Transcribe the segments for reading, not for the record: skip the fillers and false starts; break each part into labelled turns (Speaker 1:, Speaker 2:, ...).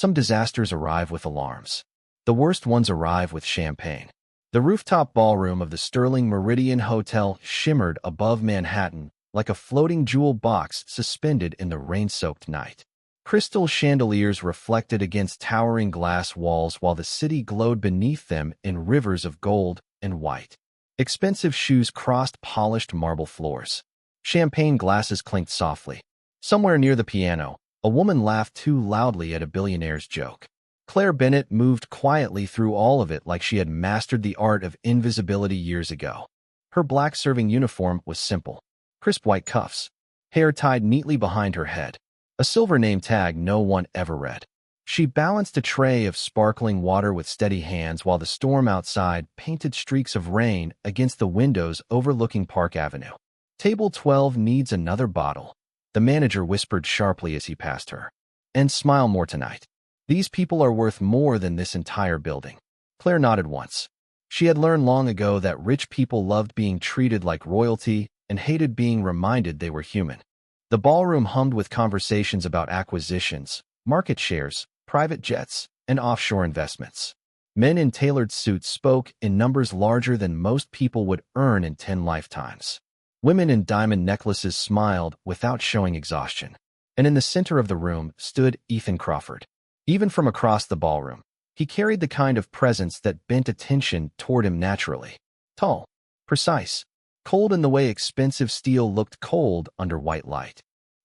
Speaker 1: Some disasters arrive with alarms. The worst ones arrive with champagne. The rooftop ballroom of the Sterling Meridian Hotel shimmered above Manhattan like a floating jewel box suspended in the rain-soaked night. Crystal chandeliers reflected against towering glass walls while the city glowed beneath them in rivers of gold and white. Expensive shoes crossed polished marble floors. Champagne glasses clinked softly. Somewhere near the piano, a woman laughed too loudly at a billionaire's joke. Claire Bennett moved quietly through all of it like she had mastered the art of invisibility years ago. Her black serving uniform was simple. Crisp white cuffs, hair tied neatly behind her head, a silver name tag no one ever read. She balanced a tray of sparkling water with steady hands while the storm outside painted streaks of rain against the windows overlooking Park Avenue. "Table 12 needs another bottle," the manager whispered sharply as he passed her. "And smile more tonight. These people are worth more than this entire building." Claire nodded once. She had learned long ago that rich people loved being treated like royalty and hated being reminded they were human. The ballroom hummed with conversations about acquisitions, market shares, private jets, and offshore investments. Men in tailored suits spoke in numbers larger than most people would earn in 10 lifetimes. Women in diamond necklaces smiled without showing exhaustion. And in the center of the room stood Ethan Crawford. Even from across the ballroom, he carried the kind of presence that bent attention toward him naturally. Tall, precise, cold in the way expensive steel looked cold under white light.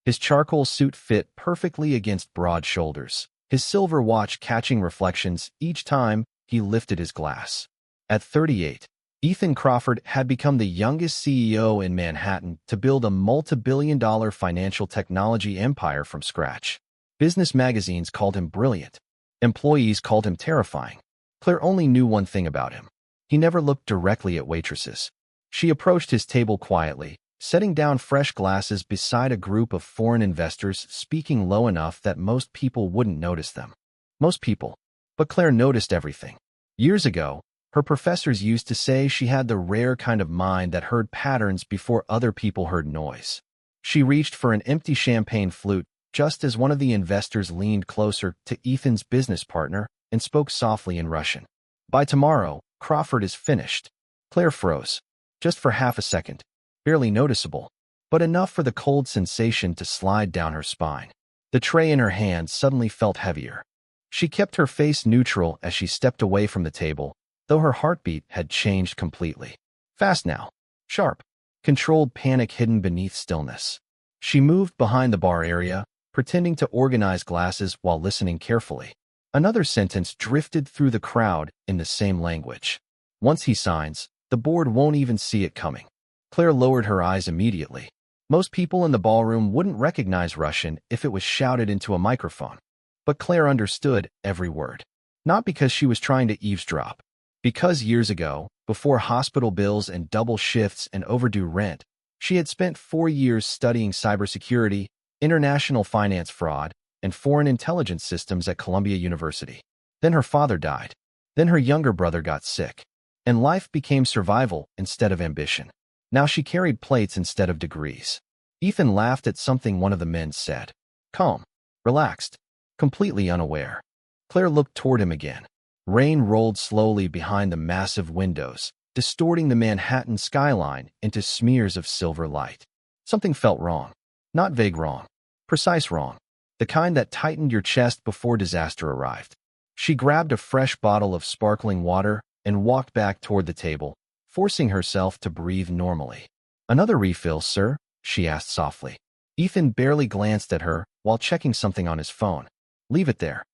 Speaker 1: His charcoal suit fit perfectly against broad shoulders, his silver watch catching reflections each time he lifted his glass. At 38, Ethan Crawford had become the youngest CEO in Manhattan to build a multi-billion-dollar financial technology empire from scratch. Business magazines called him brilliant. Employees called him terrifying. Claire only knew one thing about him. He never looked directly at waitresses. She approached his table quietly, setting down fresh glasses beside a group of foreign investors speaking low enough that most people wouldn't notice them. Most people. But Claire noticed everything. Years ago, her professors used to say she had the rare kind of mind that heard patterns before other people heard noise. She reached for an empty champagne flute just as one of the investors leaned closer to Ethan's business partner and spoke softly in Russian. "By tomorrow, Crawford is finished." Claire froze. Just for half a second. Barely noticeable, but enough for the cold sensation to slide down her spine. The tray in her hand suddenly felt heavier. She kept her face neutral as she stepped away from the table, though her heartbeat had changed completely. Fast now. Sharp. Controlled panic hidden beneath stillness. She moved behind the bar area, pretending to organize glasses while listening carefully. Another sentence drifted through the crowd in the same language. "Once he signs, the board won't even see it coming." Claire lowered her eyes immediately. Most people in the ballroom wouldn't recognize Russian if it was shouted into a microphone. But Claire understood every word. Not because she was trying to eavesdrop. Because years ago, before hospital bills and double shifts and overdue rent, she had spent 4 years studying cybersecurity, international finance fraud, and foreign intelligence systems at Columbia University. Then her father died. Then her younger brother got sick. And life became survival instead of ambition. Now she carried plates instead of degrees. Ethan laughed at something one of the men said. Calm, relaxed, completely unaware. Claire looked toward him again. Rain rolled slowly behind the massive windows, distorting the Manhattan skyline into smears of silver light. Something felt wrong. Not vague wrong. Precise wrong. The kind that tightened your chest before disaster arrived. She grabbed a fresh bottle of sparkling water and walked back toward the table, forcing herself to breathe normally. "Another refill, sir?" she asked softly. Ethan barely glanced at her while checking something on his phone. "Leave it there."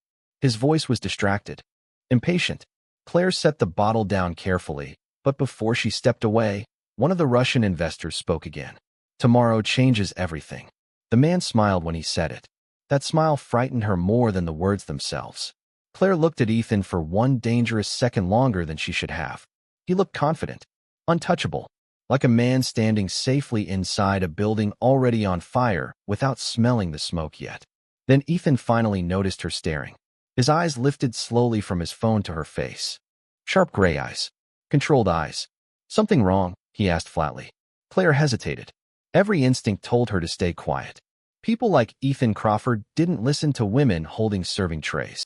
Speaker 1: His voice was distracted. Impatient. Claire set the bottle down carefully, but before she stepped away, one of the Russian investors spoke again. "Tomorrow changes everything." The man smiled when he said it. That smile frightened her more than the words themselves. Claire looked at Ethan for one dangerous second longer than she should have. He looked confident, untouchable, like a man standing safely inside a building already on fire without smelling the smoke yet. Then Ethan finally noticed her staring. His eyes lifted slowly from his phone to her face. Sharp gray eyes. Controlled eyes. "Something wrong?" he asked flatly. Claire hesitated. Every instinct told her to stay quiet. People like Ethan Crawford didn't listen to women holding serving trays,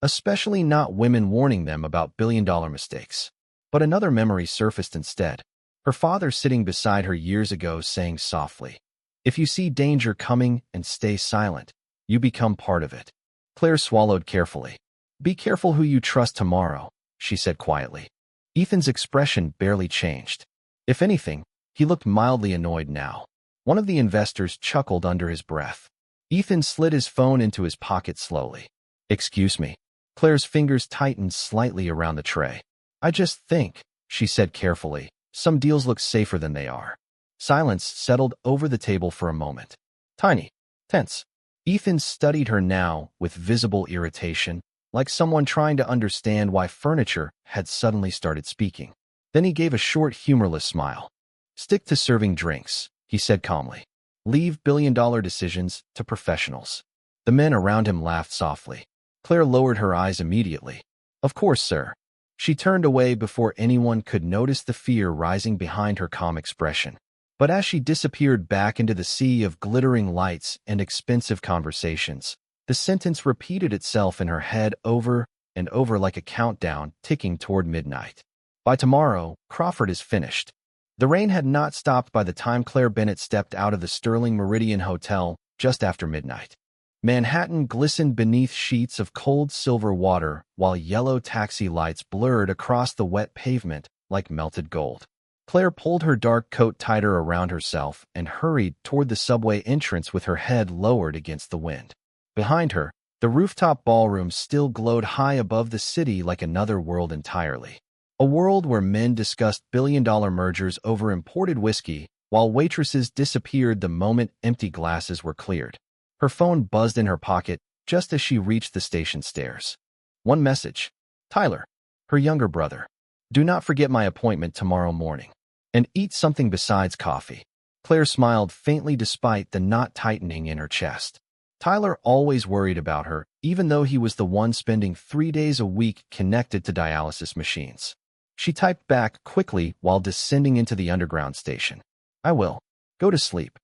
Speaker 1: especially not women warning them about billion-dollar mistakes. But another memory surfaced instead. Her father sitting beside her years ago saying softly, "If you see danger coming and stay silent, you become part of it." Claire swallowed carefully. "Be careful who you trust tomorrow," she said quietly. Ethan's expression barely changed. If anything, he looked mildly annoyed now. One of the investors chuckled under his breath. Ethan slid his phone into his pocket slowly. "Excuse me." Claire's fingers tightened slightly around the tray. "I just think," she said carefully, "some deals look safer than they are." Silence settled over the table for a moment. Tiny. Tense. Ethan studied her now with visible irritation, like someone trying to understand why furniture had suddenly started speaking. Then he gave a short, humorless smile. "Stick to serving drinks," he said calmly. "Leave billion-dollar decisions to professionals." The men around him laughed softly. Claire lowered her eyes immediately. "Of course, sir." She turned away before anyone could notice the fear rising behind her calm expression. But as she disappeared back into the sea of glittering lights and expensive conversations, the sentence repeated itself in her head over and over like a countdown ticking toward midnight. By tomorrow, Crawford is finished. The rain had not stopped by the time Claire Bennett stepped out of the Sterling Meridian Hotel just after midnight. Manhattan glistened beneath sheets of cold silver water while yellow taxi lights blurred across the wet pavement like melted gold. Claire pulled her dark coat tighter around herself and hurried toward the subway entrance with her head lowered against the wind. Behind her, the rooftop ballroom still glowed high above the city like another world entirely. A world where men discussed billion-dollar mergers over imported whiskey, while waitresses disappeared the moment empty glasses were cleared. Her phone buzzed in her pocket just as she reached the station stairs. One message. Tyler, her younger brother. "Do not forget my appointment tomorrow morning. And eat something besides coffee." Claire smiled faintly despite the knot tightening in her chest. Tyler always worried about her, even though he was the one spending 3 days a week connected to dialysis machines. She typed back quickly while descending into the underground station. "I will. Go to sleep."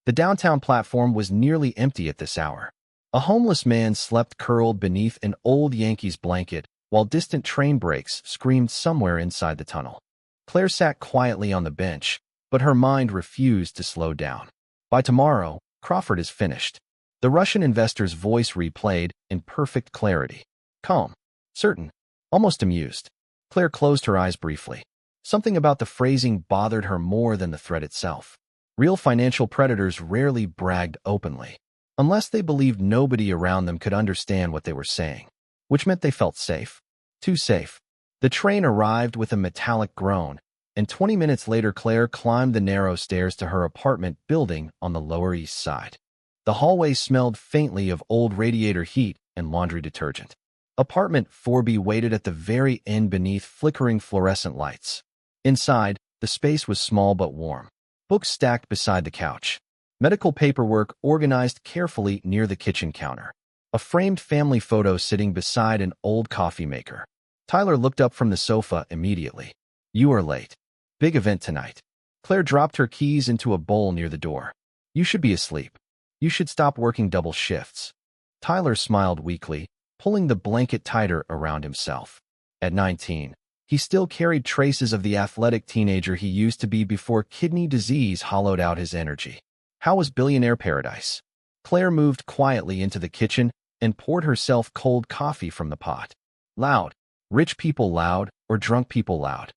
Speaker 1: The downtown platform was nearly empty at this hour. A homeless man slept curled beneath an old Yankees blanket, while distant train brakes screamed somewhere inside the tunnel. Claire sat quietly on the bench, but her mind refused to slow down. By tomorrow, Crawford is finished. The Russian investor's voice replayed in perfect clarity. Calm, certain, almost amused. Claire closed her eyes briefly. Something about the phrasing bothered her more than the threat itself. Real financial predators rarely bragged openly, unless they believed nobody around them could understand what they were saying, which meant they felt safe. Too safe. The train arrived with a metallic groan, and 20 minutes later Claire climbed the narrow stairs to her apartment building on the Lower East Side. The hallway smelled faintly of old radiator heat and laundry detergent. Apartment 4B waited at the very end beneath flickering fluorescent lights. Inside, the space was small but warm. Books stacked beside the couch. Medical paperwork organized carefully near the kitchen counter. A framed family photo sitting beside an old coffee maker. Tyler looked up from the sofa immediately. "You are late. Big event tonight." Claire dropped her keys into a bowl near the door. "You should be asleep. You should stop working double shifts." Tyler smiled weakly, pulling the blanket tighter around himself. At 19, he still carried traces of the athletic teenager he used to be before kidney disease hollowed out his energy. How was billionaire paradise? Claire moved quietly into the kitchen and poured herself cold coffee from the pot. Loud. Rich people loud or drunk people loud?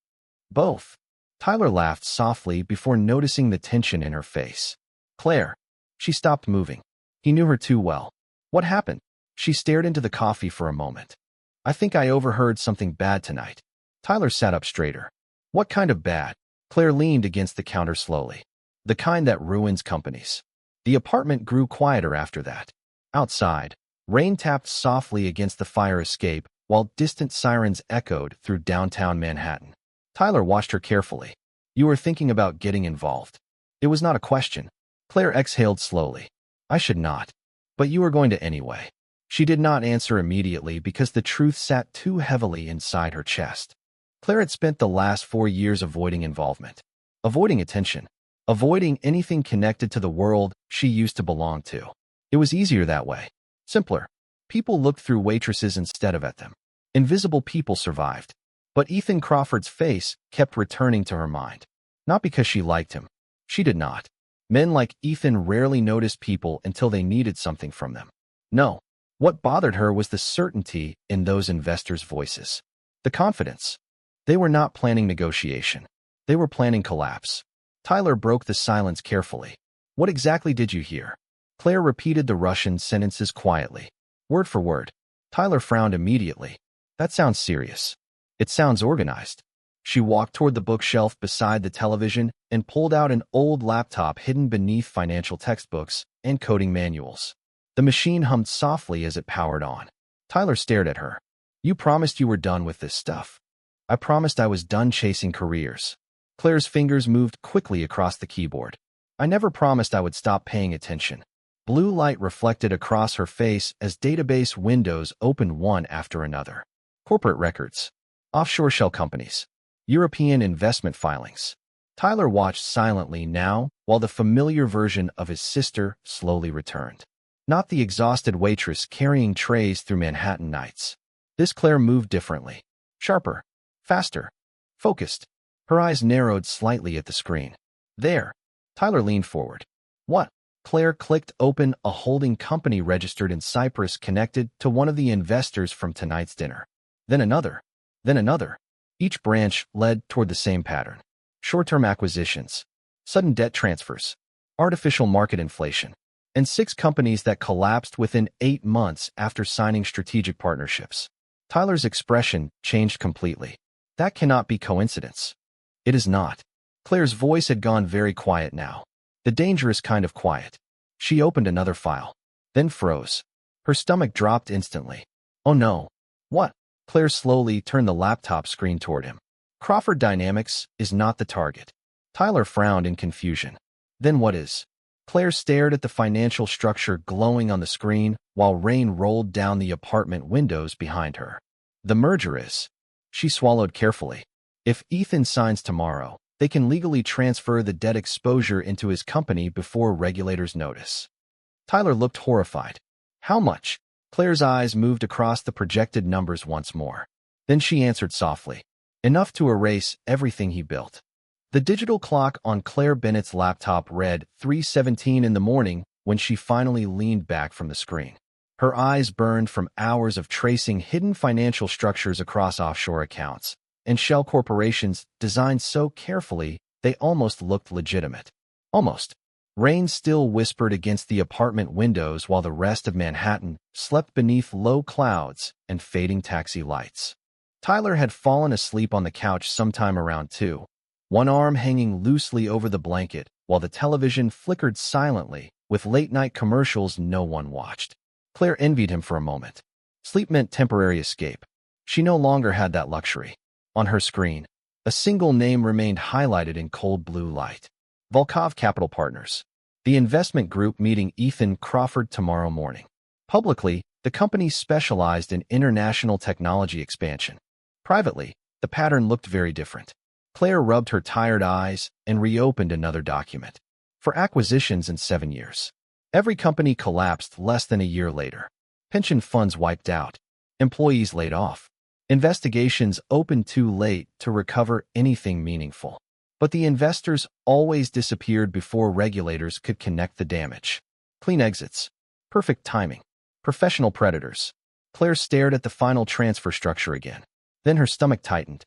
Speaker 1: Both. Tyler laughed softly before noticing the tension in her face. Claire. She stopped moving. He knew her too well. What happened? She stared into the coffee for a moment. "I think I overheard something bad tonight." Tyler sat up straighter. "What kind of bad?" Claire leaned against the counter slowly. "The kind that ruins companies." The apartment grew quieter after that. Outside, rain tapped softly against the fire escape while distant sirens echoed through downtown Manhattan. Tyler watched her carefully. "You are thinking about getting involved." It was not a question. Claire exhaled slowly. "I should not. But you are going to anyway." She did not answer immediately because the truth sat too heavily inside her chest. Claire had spent the last 4 years avoiding involvement, avoiding attention, avoiding anything connected to the world she used to belong to. It was easier that way. Simpler. People looked through waitresses instead of at them. Invisible people survived. But Ethan Crawford's face kept returning to her mind. Not because she liked him. She did not. Men like Ethan rarely noticed people until they needed something from them. No. What bothered her was the certainty in those investors' voices. The confidence. They were not planning negotiation. They were planning collapse. Tyler broke the silence carefully. What exactly did you hear? Claire repeated the Russian sentences quietly. Word for word. Tyler frowned immediately. That sounds serious. It sounds organized. She walked toward the bookshelf beside the television and pulled out an old laptop hidden beneath financial textbooks and coding manuals. The machine hummed softly as it powered on. Tyler stared at her. You promised you were done with this stuff. I promised I was done chasing careers. Claire's fingers moved quickly across the keyboard. I never promised I would stop paying attention. Blue light reflected across her face as database windows opened one after another. Corporate records. Offshore shell companies. European investment filings. Tyler watched silently now while the familiar version of his sister slowly returned. Not the exhausted waitress carrying trays through Manhattan nights. This Claire moved differently. Sharper. Faster. Focused. Her eyes narrowed slightly at the screen. There. Tyler leaned forward. What? Claire clicked open a holding company registered in Cyprus connected to one of the investors from tonight's dinner. Then another. Then another. Each branch led toward the same pattern. Short-term acquisitions. Sudden debt transfers. Artificial market inflation. And 6 companies that collapsed within 8 months after signing strategic partnerships. Tyler's expression changed completely. That cannot be coincidence. It is not. Claire's voice had gone very quiet now. The dangerous kind of quiet. She opened another file, then froze. Her stomach dropped instantly. Oh no. What? Claire slowly turned the laptop screen toward him. Crawford Dynamics is not the target. Tyler frowned in confusion. Then what is? Claire stared at the financial structure glowing on the screen while rain rolled down the apartment windows behind her. The merger is. She swallowed carefully. If Ethan signs tomorrow, they can legally transfer the debt exposure into his company before regulators notice. Tyler looked horrified. How much? Claire's eyes moved across the projected numbers once more. Then she answered softly. Enough to erase everything he built. The digital clock on Claire Bennett's laptop read 3:17 in the morning when she finally leaned back from the screen. Her eyes burned from hours of tracing hidden financial structures across offshore accounts and shell corporations designed so carefully they almost looked legitimate. Almost. Rain still whispered against the apartment windows while the rest of Manhattan slept beneath low clouds and fading taxi lights. Tyler had fallen asleep on the couch sometime around 2, one arm hanging loosely over the blanket while the television flickered silently with late-night commercials no one watched. Claire envied him for a moment. Sleep meant temporary escape. She no longer had that luxury. On her screen, a single name remained highlighted in cold blue light. Volkov Capital Partners. The investment group meeting Ethan Crawford tomorrow morning. Publicly, the company specialized in international technology expansion. Privately, the pattern looked very different. Claire rubbed her tired eyes and reopened another document. For acquisitions in 7 years. Every company collapsed less than a year later. Pension funds wiped out. Employees laid off. Investigations opened too late to recover anything meaningful. But the investors always disappeared before regulators could connect the damage. Clean exits. Perfect timing. Professional predators. Claire stared at the final transfer structure again. Then her stomach tightened.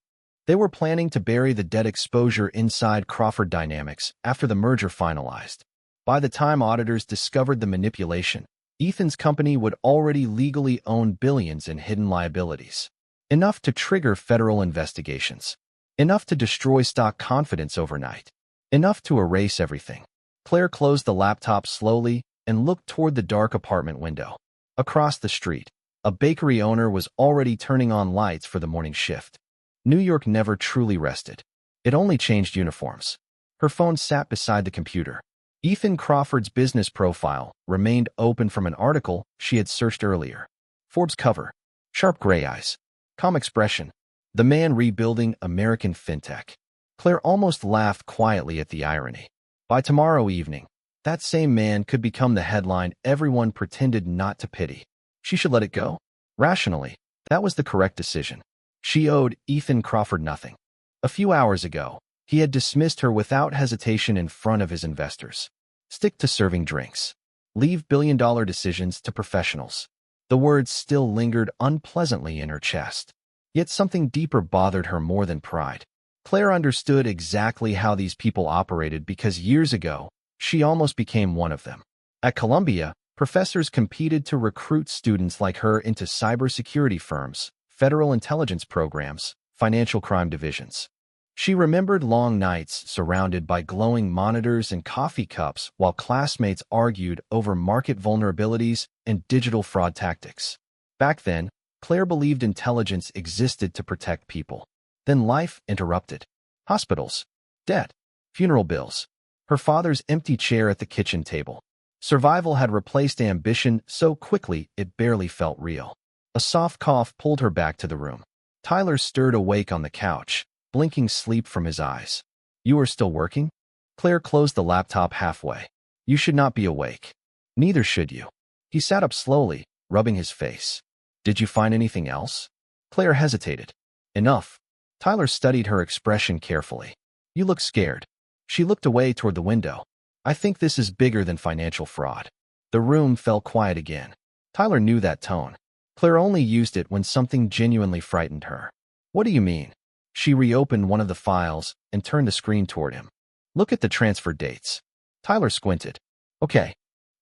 Speaker 1: They were planning to bury the debt exposure inside Crawford Dynamics after the merger finalized. By the time auditors discovered the manipulation, Ethan's company would already legally own billions in hidden liabilities. Enough to trigger federal investigations. Enough to destroy stock confidence overnight. Enough to erase everything. Claire closed the laptop slowly and looked toward the dark apartment window. Across the street, a bakery owner was already turning on lights for the morning shift. New York never truly rested. It only changed uniforms. Her phone sat beside the computer. Ethan Crawford's business profile remained open from an article she had searched earlier. Forbes cover. Sharp gray eyes. Calm expression. The man rebuilding American fintech. Claire almost laughed quietly at the irony. By tomorrow evening, that same man could become the headline everyone pretended not to pity. She should let it go. Rationally, that was the correct decision. She owed Ethan Crawford nothing. A few hours ago, he had dismissed her without hesitation in front of his investors. Stick to serving drinks. Leave billion-dollar decisions to professionals. The words still lingered unpleasantly in her chest. Yet something deeper bothered her more than pride. Claire understood exactly how these people operated because years ago, she almost became one of them. At Columbia, professors competed to recruit students like her into cybersecurity firms, federal intelligence programs, financial crime divisions. She remembered long nights surrounded by glowing monitors and coffee cups while classmates argued over market vulnerabilities and digital fraud tactics. Back then, Claire believed intelligence existed to protect people. Then life interrupted. Hospitals, debt, funeral bills, her father's empty chair at the kitchen table. Survival had replaced ambition so quickly it barely felt real. A soft cough pulled her back to the room. Tyler stirred awake on the couch, blinking sleep from his eyes. You are still working? Claire closed the laptop halfway. You should not be awake. Neither should you. He sat up slowly, rubbing his face. Did you find anything else? Claire hesitated. Enough. Tyler studied her expression carefully. You look scared. She looked away toward the window. I think this is bigger than financial fraud. The room fell quiet again. Tyler knew that tone. Claire only used it when something genuinely frightened her. What do you mean? She reopened one of the files and turned the screen toward him. Look at the transfer dates. Tyler squinted. Okay.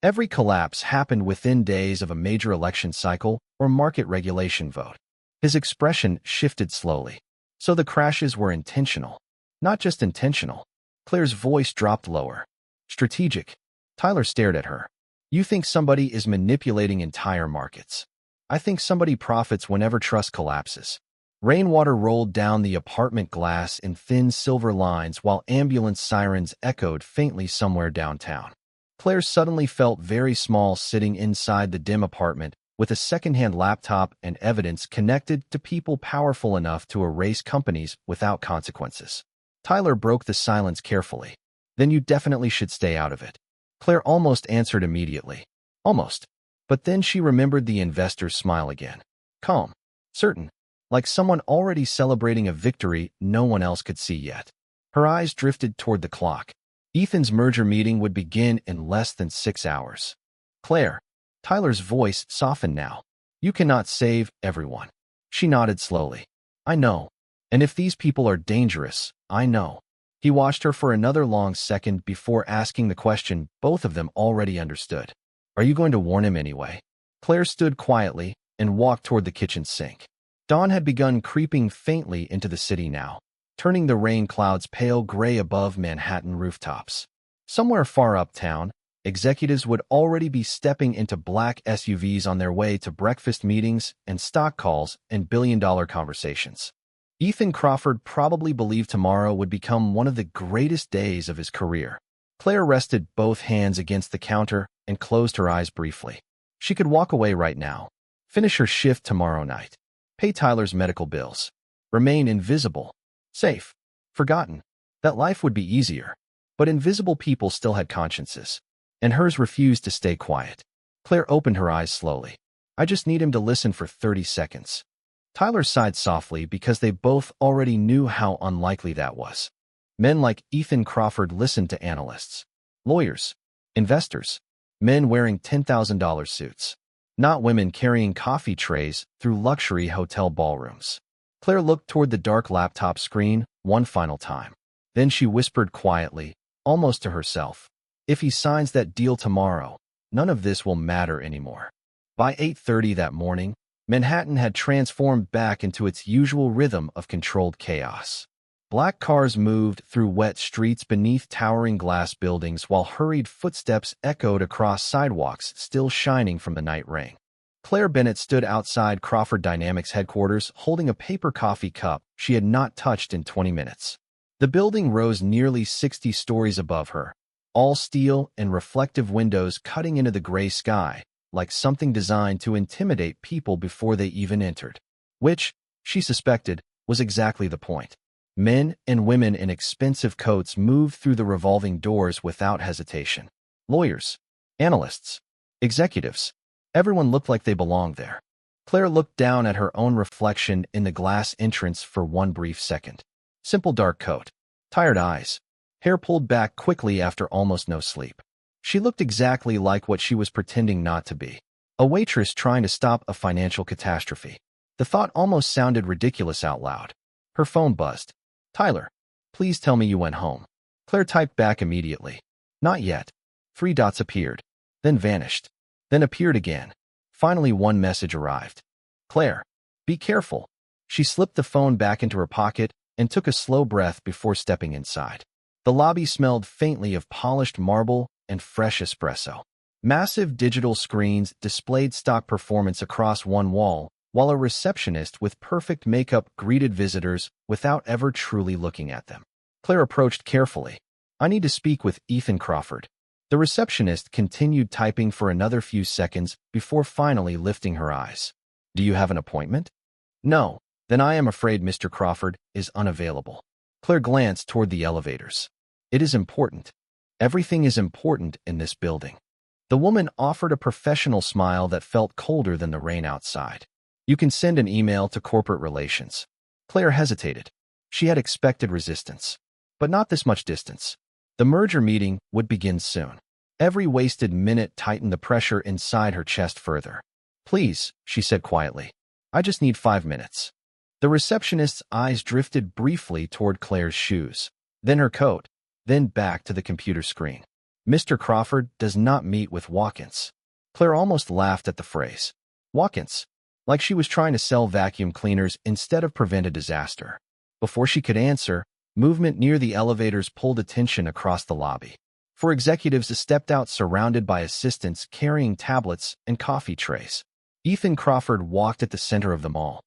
Speaker 1: Every collapse happened within days of a major election cycle or market regulation vote. His expression shifted slowly. So the crashes were intentional. Not just intentional. Claire's voice dropped lower. Strategic. Tyler stared at her. You think somebody is manipulating entire markets. I think somebody profits whenever trust collapses. Rainwater rolled down the apartment glass in thin silver lines while ambulance sirens echoed faintly somewhere downtown. Claire suddenly felt very small sitting inside the dim apartment with a second-hand laptop and evidence connected to people powerful enough to erase companies without consequences. Tyler broke the silence carefully. Then you definitely should stay out of it. Claire almost answered immediately. Almost. But then she remembered the investor's smile again. Calm. Certain. Like someone already celebrating a victory no one else could see yet. Her eyes drifted toward the clock. Ethan's merger meeting would begin in less than 6 hours. Claire. Tyler's voice softened now. You cannot save everyone. She nodded slowly. I know. And if these people are dangerous, I know. He watched her for another long second before asking the question both of them already understood. Are you going to warn him anyway? Claire stood quietly and walked toward the kitchen sink. Dawn had begun creeping faintly into the city now, turning the rain clouds pale gray above Manhattan rooftops. Somewhere far uptown, executives would already be stepping into black SUVs on their way to breakfast meetings and stock calls and billion-dollar conversations. Ethan Crawford probably believed tomorrow would become one of the greatest days of his career. Claire rested both hands against the counter and closed her eyes briefly. She could walk away right now, finish her shift tomorrow night, pay Tyler's medical bills, remain invisible, safe, forgotten. That life would be easier. But invisible people still had consciences, and hers refused to stay quiet. Claire opened her eyes slowly. I just need him to listen for 30 seconds. Tyler sighed softly because they both already knew how unlikely that was. Men like Ethan Crawford listened to analysts, lawyers, investors, men wearing $10,000 suits, not women carrying coffee trays through luxury hotel ballrooms. Claire looked toward the dark laptop screen one final time. Then she whispered quietly, almost to herself, if he signs that deal tomorrow, none of this will matter anymore. By 8:30 that morning, Manhattan had transformed back into its usual rhythm of controlled chaos. Black cars moved through wet streets beneath towering glass buildings while hurried footsteps echoed across sidewalks still shining from the night rain. Claire Bennett stood outside Crawford Dynamics headquarters holding a paper coffee cup she had not touched in 20 minutes. The building rose nearly 60 stories above her, all steel and reflective windows cutting into the gray sky, like something designed to intimidate people before they even entered. Which, she suspected, was exactly the point. Men and women in expensive coats moved through the revolving doors without hesitation. Lawyers, analysts, executives. Everyone looked like they belonged there. Claire looked down at her own reflection in the glass entrance for one brief second. Simple dark coat, tired eyes, hair pulled back quickly after almost no sleep. She looked exactly like what she was pretending not to be. A waitress trying to stop a financial catastrophe. The thought almost sounded ridiculous out loud. Her phone buzzed. Tyler, please tell me you went home. Claire typed back immediately. Not yet. 3 dots appeared, then vanished, then appeared again. Finally, one message arrived. Claire, be careful. She slipped the phone back into her pocket and took a slow breath before stepping inside. The lobby smelled faintly of polished marble and fresh espresso. Massive digital screens displayed stock performance across one wall, while a receptionist with perfect makeup greeted visitors without ever truly looking at them. Claire approached carefully. I need to speak with Ethan Crawford. The receptionist continued typing for another few seconds before finally lifting her eyes. Do you have an appointment? No. Then I am afraid Mr. Crawford is unavailable. Claire glanced toward the elevators. It is important. Everything is important in this building. The woman offered a professional smile that felt colder than the rain outside. You can send an email to corporate relations. Claire hesitated. She had expected resistance, but not this much distance. The merger meeting would begin soon. Every wasted minute tightened the pressure inside her chest further. Please, she said quietly. I just need 5 minutes. The receptionist's eyes drifted briefly toward Claire's shoes, then her coat, then back to the computer screen. Mr. Crawford does not meet with walk-ins. Claire almost laughed at the phrase. Walk-ins, like she was trying to sell vacuum cleaners instead of prevent a disaster. Before she could answer, movement near the elevators pulled attention across the lobby. 4 executives stepped out surrounded by assistants carrying tablets and coffee trays. Ethan Crawford walked at the center of them all.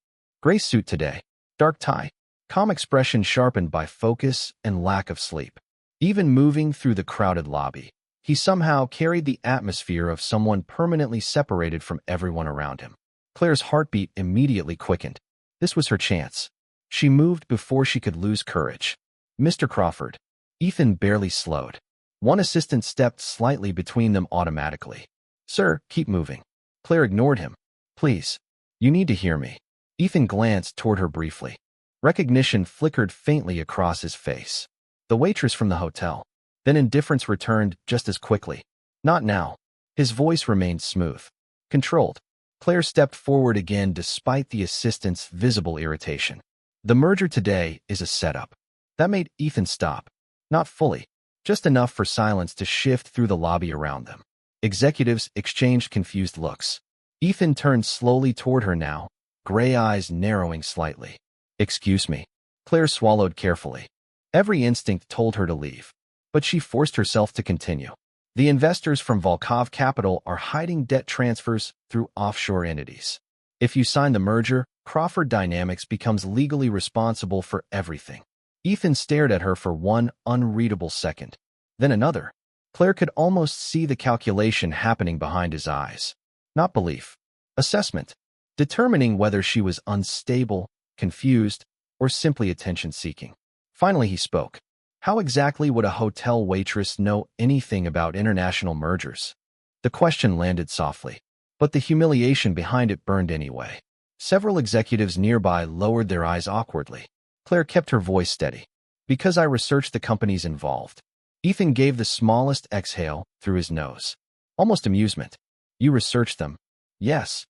Speaker 1: Gray suit today, dark tie, calm expression sharpened by focus and lack of sleep. Even moving through the crowded lobby, he somehow carried the atmosphere of someone permanently separated from everyone around him. Claire's heartbeat immediately quickened. This was her chance. She moved before she could lose courage. Mr. Crawford. Ethan barely slowed. One assistant stepped slightly between them automatically. Sir, keep moving. Claire ignored him. Please. You need to hear me. Ethan glanced toward her briefly. Recognition flickered faintly across his face. The waitress from the hotel. Then indifference returned just as quickly. Not now. His voice remained smooth. Controlled. Claire stepped forward again despite the assistant's visible irritation. The merger today is a setup. That made Ethan stop. Not fully. Just enough for silence to shift through the lobby around them. Executives exchanged confused looks. Ethan turned slowly toward her now, gray eyes narrowing slightly. Excuse me. Claire swallowed carefully. Every instinct told her to leave, but she forced herself to continue. The investors from Volkov Capital are hiding debt transfers through offshore entities. If you sign the merger, Crawford Dynamics becomes legally responsible for everything. Ethan stared at her for one unreadable second, then another. Claire could almost see the calculation happening behind his eyes. Not belief. Assessment. Determining whether she was unstable, confused, or simply attention-seeking. Finally, he spoke. How exactly would a hotel waitress know anything about international mergers? The question landed softly, but the humiliation behind it burned anyway. Several executives nearby lowered their eyes awkwardly. Claire kept her voice steady. Because I researched the companies involved. Ethan gave the smallest exhale through his nose. Almost amusement. You researched them? Yes.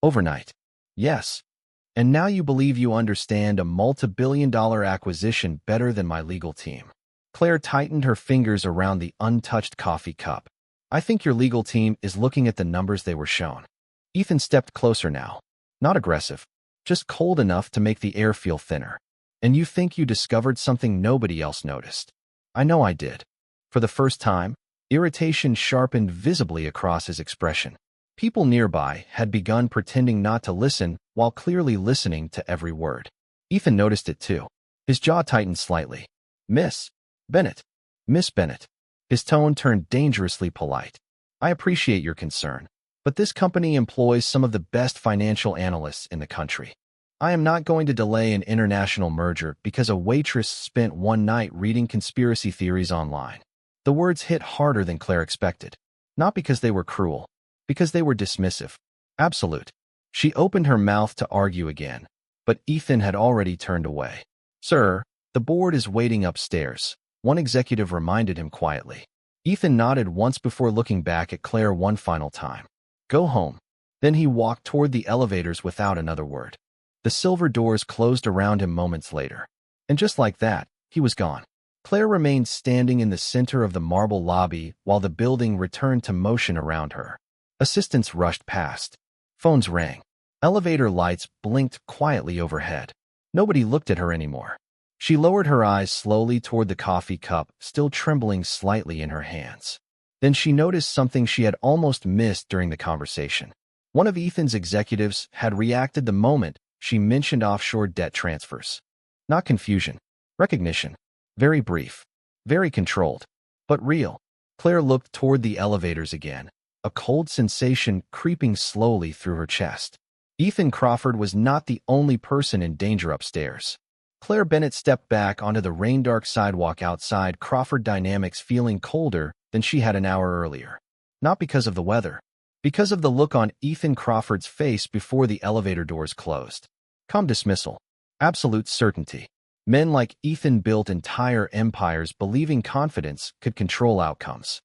Speaker 1: Overnight? Yes. And now you believe you understand a multi-billion-dollar acquisition better than my legal team. Claire tightened her fingers around the untouched coffee cup. I think your legal team is looking at the numbers they were shown. Ethan stepped closer now. Not aggressive. Just cold enough to make the air feel thinner. And you think you discovered something nobody else noticed. I know I did. For the first time, irritation sharpened visibly across his expression. People nearby had begun pretending not to listen while clearly listening to every word. Ethan noticed it too. His jaw tightened slightly. Miss Bennett. Miss Bennett. His tone turned dangerously polite. I appreciate your concern, but this company employs some of the best financial analysts in the country. I am not going to delay an international merger because a waitress spent one night reading conspiracy theories online. The words hit harder than Claire expected. Not because they were cruel, because they were dismissive. Absolute. She opened her mouth to argue again, but Ethan had already turned away. Sir, the board is waiting upstairs, one executive reminded him quietly. Ethan nodded once before looking back at Claire one final time. Go home. Then he walked toward the elevators without another word. The silver doors closed around him moments later. And just like that, he was gone. Claire remained standing in the center of the marble lobby while the building returned to motion around her. Assistants rushed past. Phones rang. Elevator lights blinked quietly overhead. Nobody looked at her anymore. She lowered her eyes slowly toward the coffee cup, still trembling slightly in her hands. Then she noticed something she had almost missed during the conversation. One of Ethan's executives had reacted the moment she mentioned offshore debt transfers. Not confusion. Recognition. Very brief. Very controlled. But real. Claire looked toward the elevators again, a cold sensation creeping slowly through her chest. Ethan Crawford was not the only person in danger upstairs. Claire Bennett stepped back onto the rain-dark sidewalk outside Crawford Dynamics, feeling colder than she had an hour earlier. Not because of the weather. Because of the look on Ethan Crawford's face before the elevator doors closed. Calm dismissal. Absolute certainty. Men like Ethan built entire empires believing confidence could control outcomes.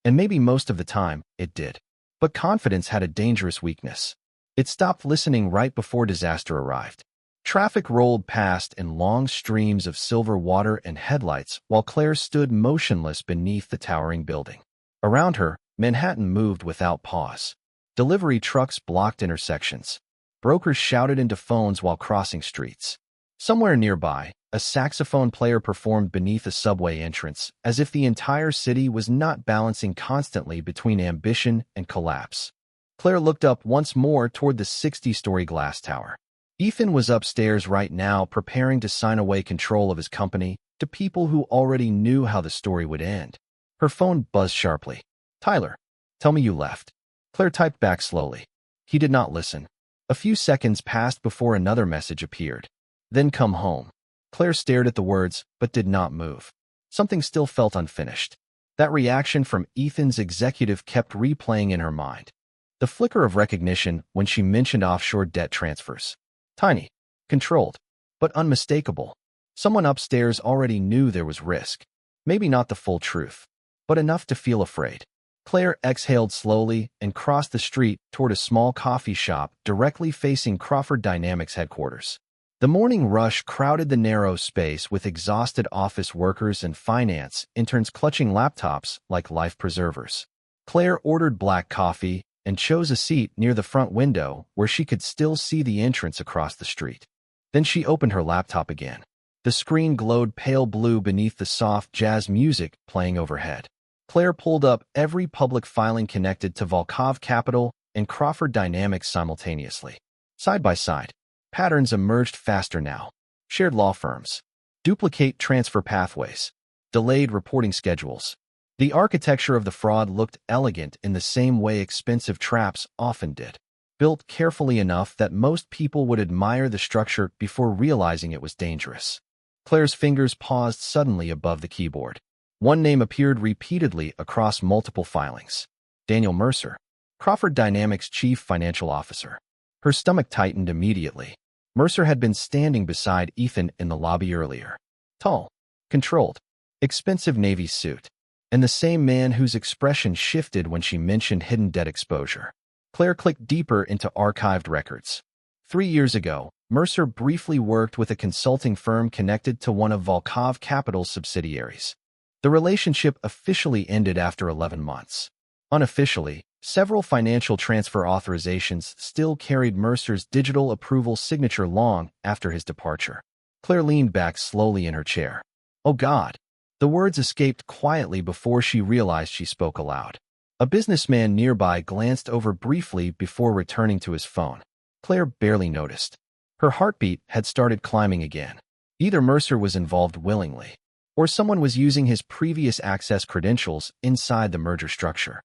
Speaker 1: And maybe most of the time, it did. But confidence had a dangerous weakness. It stopped listening right before disaster arrived. Traffic rolled past in long streams of silver water and headlights while Claire stood motionless beneath the towering building. Around her, Manhattan moved without pause. Delivery trucks blocked intersections. Brokers shouted into phones while crossing streets. Somewhere nearby, a saxophone player performed beneath a subway entrance, as if the entire city was not balancing constantly between ambition and collapse. Claire looked up once more toward the 60-story glass tower. Ethan was upstairs right now, preparing to sign away control of his company to people who already knew how the story would end. Her phone buzzed sharply. Tyler, tell me you left. Claire typed back slowly. He did not listen. A few seconds passed before another message appeared. Then come home. Claire stared at the words, but did not move. Something still felt unfinished. That reaction from Ethan's executive kept replaying in her mind. The flicker of recognition when she mentioned offshore debt transfers. Tiny, controlled, but unmistakable. Someone upstairs already knew there was risk. Maybe not the full truth, but enough to feel afraid. Claire exhaled slowly and crossed the street toward a small coffee shop directly facing Crawford Dynamics headquarters. The morning rush crowded the narrow space with exhausted office workers and finance interns clutching laptops like life preservers. Claire ordered black coffee and chose a seat near the front window where she could still see the entrance across the street. Then she opened her laptop again. The screen glowed pale blue beneath the soft jazz music playing overhead. Claire pulled up every public filing connected to Volkov Capital and Crawford Dynamics simultaneously. Side by side, patterns emerged faster now. Shared law firms. Duplicate transfer pathways. Delayed reporting schedules. The architecture of the fraud looked elegant in the same way expensive traps often did. Built carefully enough that most people would admire the structure before realizing it was dangerous. Claire's fingers paused suddenly above the keyboard. One name appeared repeatedly across multiple filings. Daniel Mercer, Crawford Dynamics Chief Financial Officer. Her stomach tightened immediately. Mercer had been standing beside Ethan in the lobby earlier. Tall, controlled, expensive navy suit. And the same man whose expression shifted when she mentioned hidden debt exposure. Claire clicked deeper into archived records. 3 years ago, Mercer briefly worked with a consulting firm connected to one of Volkov Capital's subsidiaries. The relationship officially ended after 11 months. Unofficially, several financial transfer authorizations still carried Mercer's digital approval signature long after his departure. Claire leaned back slowly in her chair. Oh God. The words escaped quietly before she realized she spoke aloud. A businessman nearby glanced over briefly before returning to his phone. Claire barely noticed. Her heartbeat had started climbing again. Either Mercer was involved willingly, or someone was using his previous access credentials inside the merger structure.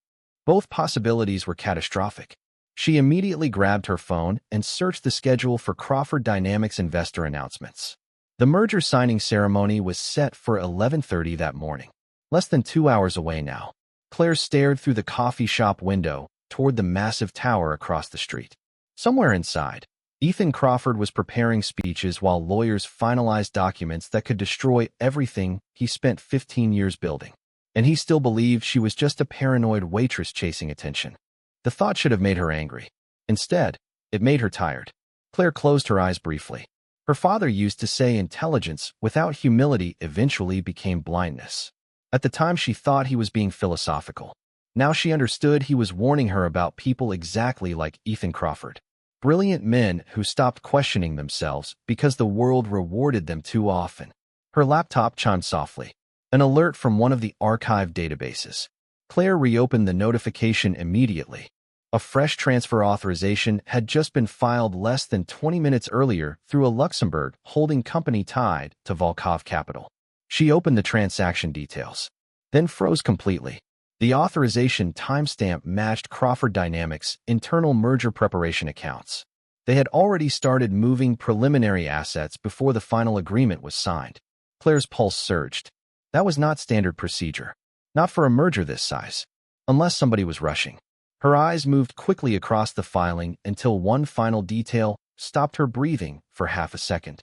Speaker 1: Both possibilities were catastrophic. She immediately grabbed her phone and searched the schedule for Crawford Dynamics investor announcements. The merger signing ceremony was set for 11:30 that morning. Less than 2 hours away now. Claire stared through the coffee shop window toward the massive tower across the street. Somewhere inside, Ethan Crawford was preparing speeches while lawyers finalized documents that could destroy everything he spent 15 years building. And he still believed she was just a paranoid waitress chasing attention. The thought should have made her angry. Instead, it made her tired. Claire closed her eyes briefly. Her father used to say intelligence without humility eventually became blindness. At the time she thought he was being philosophical. Now she understood he was warning her about people exactly like Ethan Crawford. Brilliant men who stopped questioning themselves because the world rewarded them too often. Her laptop chimed softly. An alert from one of the archived databases. Claire reopened the notification immediately. A fresh transfer authorization had just been filed less than 20 minutes earlier through a Luxembourg holding company tied to Volkov Capital. She opened the transaction details, then froze completely. The authorization timestamp matched Crawford Dynamics' internal merger preparation accounts. They had already started moving preliminary assets before the final agreement was signed. Claire's pulse surged. That was not standard procedure. Not for a merger this size. Unless somebody was rushing. Her eyes moved quickly across the filing until one final detail stopped her breathing for half a second.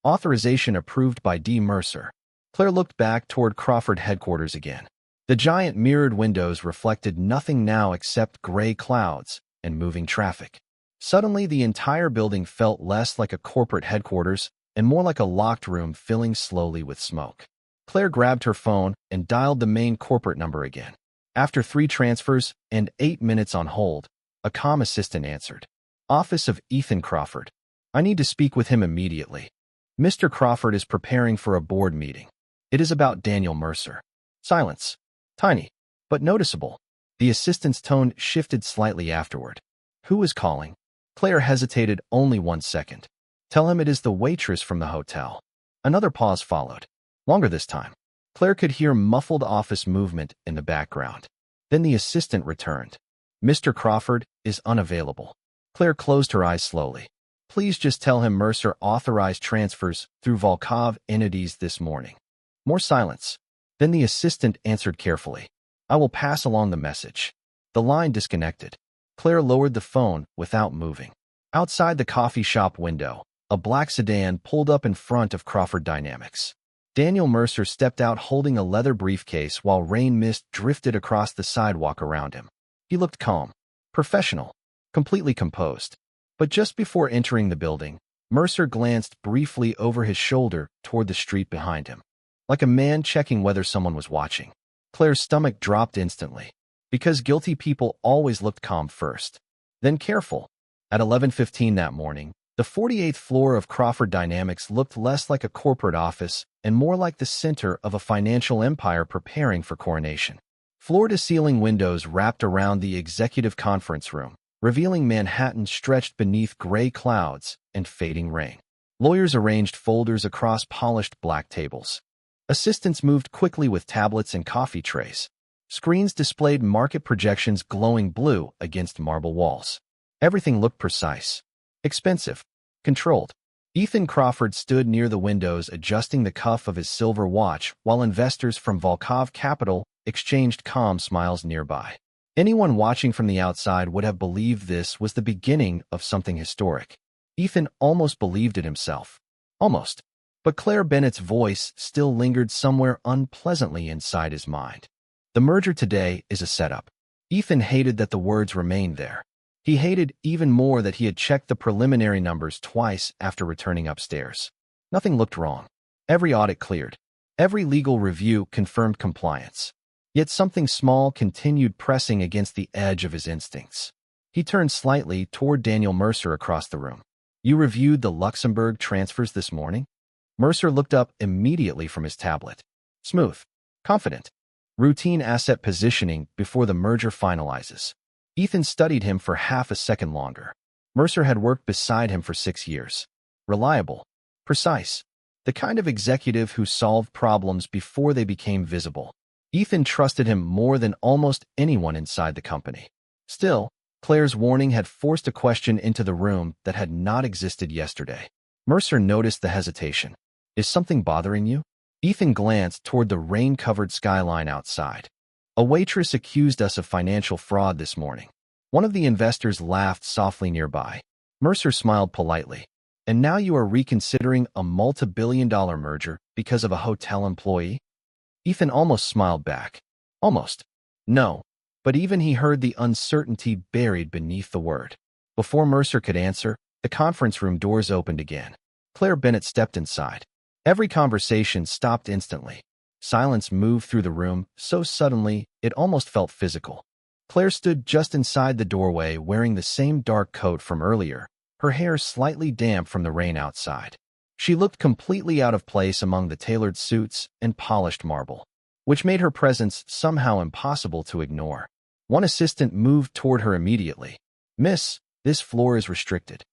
Speaker 1: Authorization approved by D. Mercer. Claire looked back toward Crawford headquarters again. The giant mirrored windows reflected nothing now except gray clouds and moving traffic. Suddenly, the entire building felt less like a corporate headquarters and more like a locked room filling slowly with smoke. Claire grabbed her phone and dialed the main corporate number again. After 3 transfers and 8 minutes on hold, a calm assistant answered. Office of Ethan Crawford. I need to speak with him immediately. Mr. Crawford is preparing for a board meeting. It is about Daniel Mercer. Silence. Tiny, but noticeable. The assistant's tone shifted slightly afterward. Who is calling? Claire hesitated only 1 second. Tell him it is the waitress from the hotel. Another pause followed. Longer this time. Claire could hear muffled office movement in the background. Then the assistant returned. Mr. Crawford is unavailable. Claire closed her eyes slowly. Please just tell him Mercer authorized transfers through Volkov entities this morning. More silence. Then the assistant answered carefully. I will pass along the message. The line disconnected. Claire lowered the phone without moving. Outside the coffee shop window, a black sedan pulled up in front of Crawford Dynamics. Daniel Mercer stepped out holding a leather briefcase while rain mist drifted across the sidewalk around him. He looked calm, professional, completely composed. But just before entering the building, Mercer glanced briefly over his shoulder toward the street behind him. Like a man checking whether someone was watching. Claire's stomach dropped instantly. Because guilty people always looked calm first. Then careful. At 11:15 that morning, the 48th floor of Crawford Dynamics looked less like a corporate office and more like the center of a financial empire preparing for coronation. Floor-to-ceiling windows wrapped around the executive conference room, revealing Manhattan stretched beneath gray clouds and fading rain. Lawyers arranged folders across polished black tables. Assistants moved quickly with tablets and coffee trays. Screens displayed market projections glowing blue against marble walls. Everything looked precise. Expensive. Controlled. Ethan Crawford stood near the windows adjusting the cuff of his silver watch while investors from Volkov Capital exchanged calm smiles nearby. Anyone watching from the outside would have believed this was the beginning of something historic. Ethan almost believed it himself. Almost. But Claire Bennett's voice still lingered somewhere unpleasantly inside his mind. The merger today is a setup. Ethan hated that the words remained there. He hated even more that he had checked the preliminary numbers twice after returning upstairs. Nothing looked wrong. Every audit cleared. Every legal review confirmed compliance. Yet something small continued pressing against the edge of his instincts. He turned slightly toward Daniel Mercer across the room. You reviewed the Luxembourg transfers this morning? Mercer looked up immediately from his tablet. Smooth. Confident. Routine asset positioning before the merger finalizes. Ethan studied him for half a second longer. Mercer had worked beside him for 6 years. Reliable. Precise. The kind of executive who solved problems before they became visible. Ethan trusted him more than almost anyone inside the company. Still, Claire's warning had forced a question into the room that had not existed yesterday. Mercer noticed the hesitation. Is something bothering you? Ethan glanced toward the rain-covered skyline outside. A waitress accused us of financial fraud this morning. One of the investors laughed softly nearby. Mercer smiled politely. And now you are reconsidering a multi-billion-dollar merger because of a hotel employee? Ethan almost smiled back. Almost. No. But even he heard the uncertainty buried beneath the word. Before Mercer could answer, the conference room doors opened again. Claire Bennett stepped inside. Every conversation stopped instantly. Silence moved through the room so suddenly it almost felt physical. Claire stood just inside the doorway wearing the same dark coat from earlier, her hair slightly damp from the rain outside. She looked completely out of place among the tailored suits and polished marble, which made her presence somehow impossible to ignore. One assistant moved toward her immediately. Miss, this floor is restricted.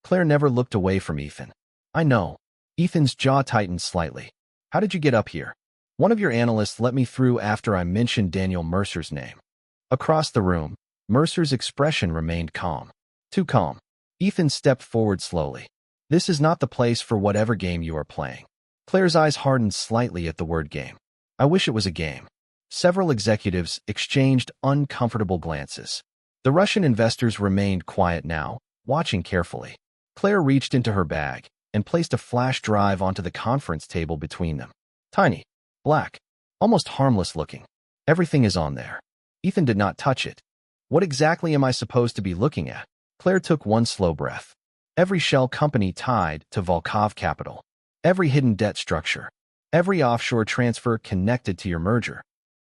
Speaker 1: Claire never looked away from Ethan. I know. Ethan's jaw tightened slightly. How did you get up here? One of your analysts let me through after I mentioned Daniel Mercer's name. Across the room, Mercer's expression remained calm. Too calm. Ethan stepped forward slowly. This is not the place for whatever game you are playing. Claire's eyes hardened slightly at the word game. I wish it was a game. Several executives exchanged uncomfortable glances. The Russian investors remained quiet now, watching carefully. Claire reached into her bag and placed a flash drive onto the conference table between them. Tiny, black, almost harmless looking. Everything is on there. Ethan did not touch it. What exactly am I supposed to be looking at? Claire took one slow breath. Every shell company tied to Volkov Capital. Every hidden debt structure. Every offshore transfer connected to your merger.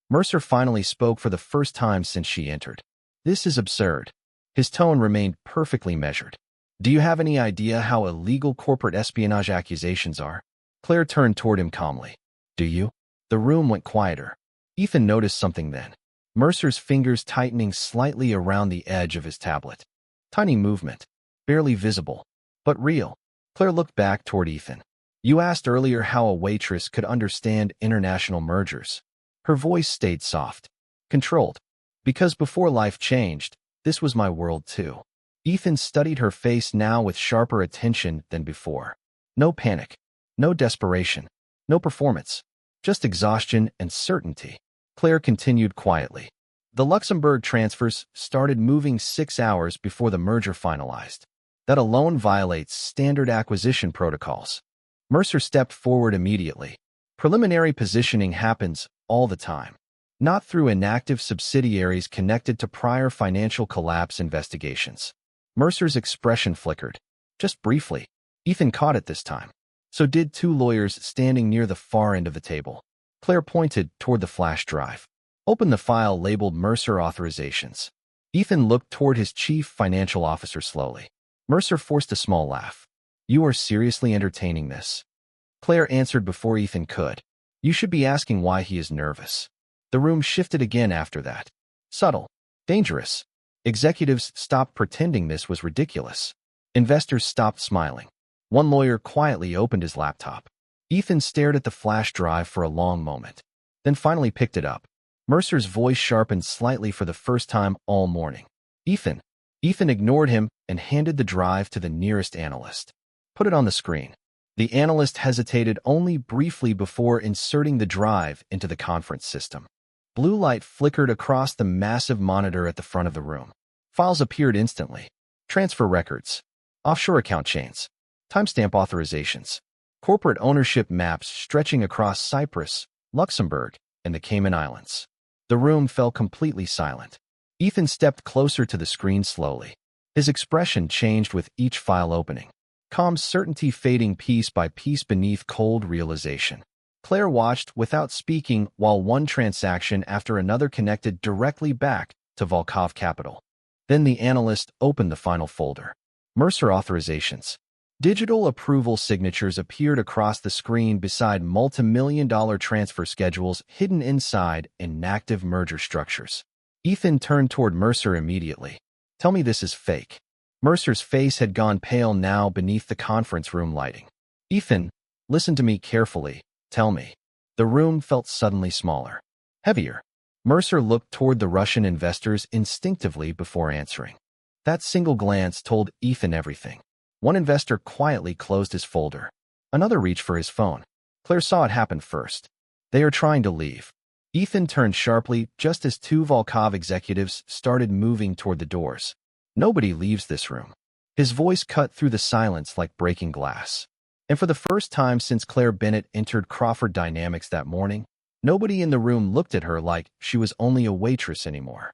Speaker 1: Mercer finally spoke for the first time since she entered. This is absurd. His tone remained perfectly measured. Do you have any idea how illegal corporate espionage accusations are? Claire turned toward him calmly. Do you? The room went quieter. Ethan noticed something then. Mercer's fingers tightening slightly around the edge of his tablet. Tiny movement. Barely visible. But real. Claire looked back toward Ethan. You asked earlier how a waitress could understand international mergers. Her voice stayed soft. Controlled. Because before life changed, this was my world too. Ethan studied her face now with sharper attention than before. No panic. No desperation. No performance. Just exhaustion and certainty. Claire continued quietly. The Luxembourg transfers started moving 6 hours before the merger finalized. That alone violates standard acquisition protocols. Mercer stepped forward immediately. Preliminary positioning happens all the time. Not through inactive subsidiaries connected to prior financial collapse investigations. Mercer's expression flickered. Just briefly. Ethan caught it this time. So did two lawyers standing near the far end of the table. Claire pointed toward the flash drive. Open the file labeled Mercer Authorizations. Ethan looked toward his chief financial officer slowly. Mercer forced a small laugh. You are seriously entertaining this? Claire answered before Ethan could. You should be asking why he is nervous. The room shifted again after that. Subtle. Dangerous. Executives stopped pretending this was ridiculous. Investors stopped smiling. One lawyer quietly opened his laptop. Ethan stared at the flash drive for a long moment, then finally picked it up. Mercer's voice sharpened slightly for the first time all morning. Ethan. Ethan ignored him and handed the drive to the nearest analyst. Put it on the screen. The analyst hesitated only briefly before inserting the drive into the conference system. Blue light flickered across the massive monitor at the front of the room. Files appeared instantly. Transfer records. Offshore account chains. Timestamp authorizations. Corporate ownership maps stretching across Cyprus, Luxembourg, and the Cayman Islands. The room fell completely silent. Ethan stepped closer to the screen slowly. His expression changed with each file opening. Calm certainty fading piece by piece beneath cold realization. Claire watched without speaking while one transaction after another connected directly back to Volkov Capital. Then the analyst opened the final folder. Mercer Authorizations. Digital approval signatures appeared across the screen beside multi-million-dollar transfer schedules hidden inside inactive merger structures. Ethan turned toward Mercer immediately. Tell me this is fake. Mercer's face had gone pale now beneath the conference room lighting. Ethan, listen to me carefully. Tell me. The room felt suddenly smaller. Heavier. Mercer looked toward the Russian investors instinctively before answering. That single glance told Ethan everything. One investor quietly closed his folder. Another reached for his phone. Claire saw it happen first. They are trying to leave. Ethan turned sharply just as two Volkov executives started moving toward the doors. Nobody leaves this room. His voice cut through the silence like breaking glass. And for the first time since Claire Bennett entered Crawford Dynamics that morning, nobody in the room looked at her like she was only a waitress anymore.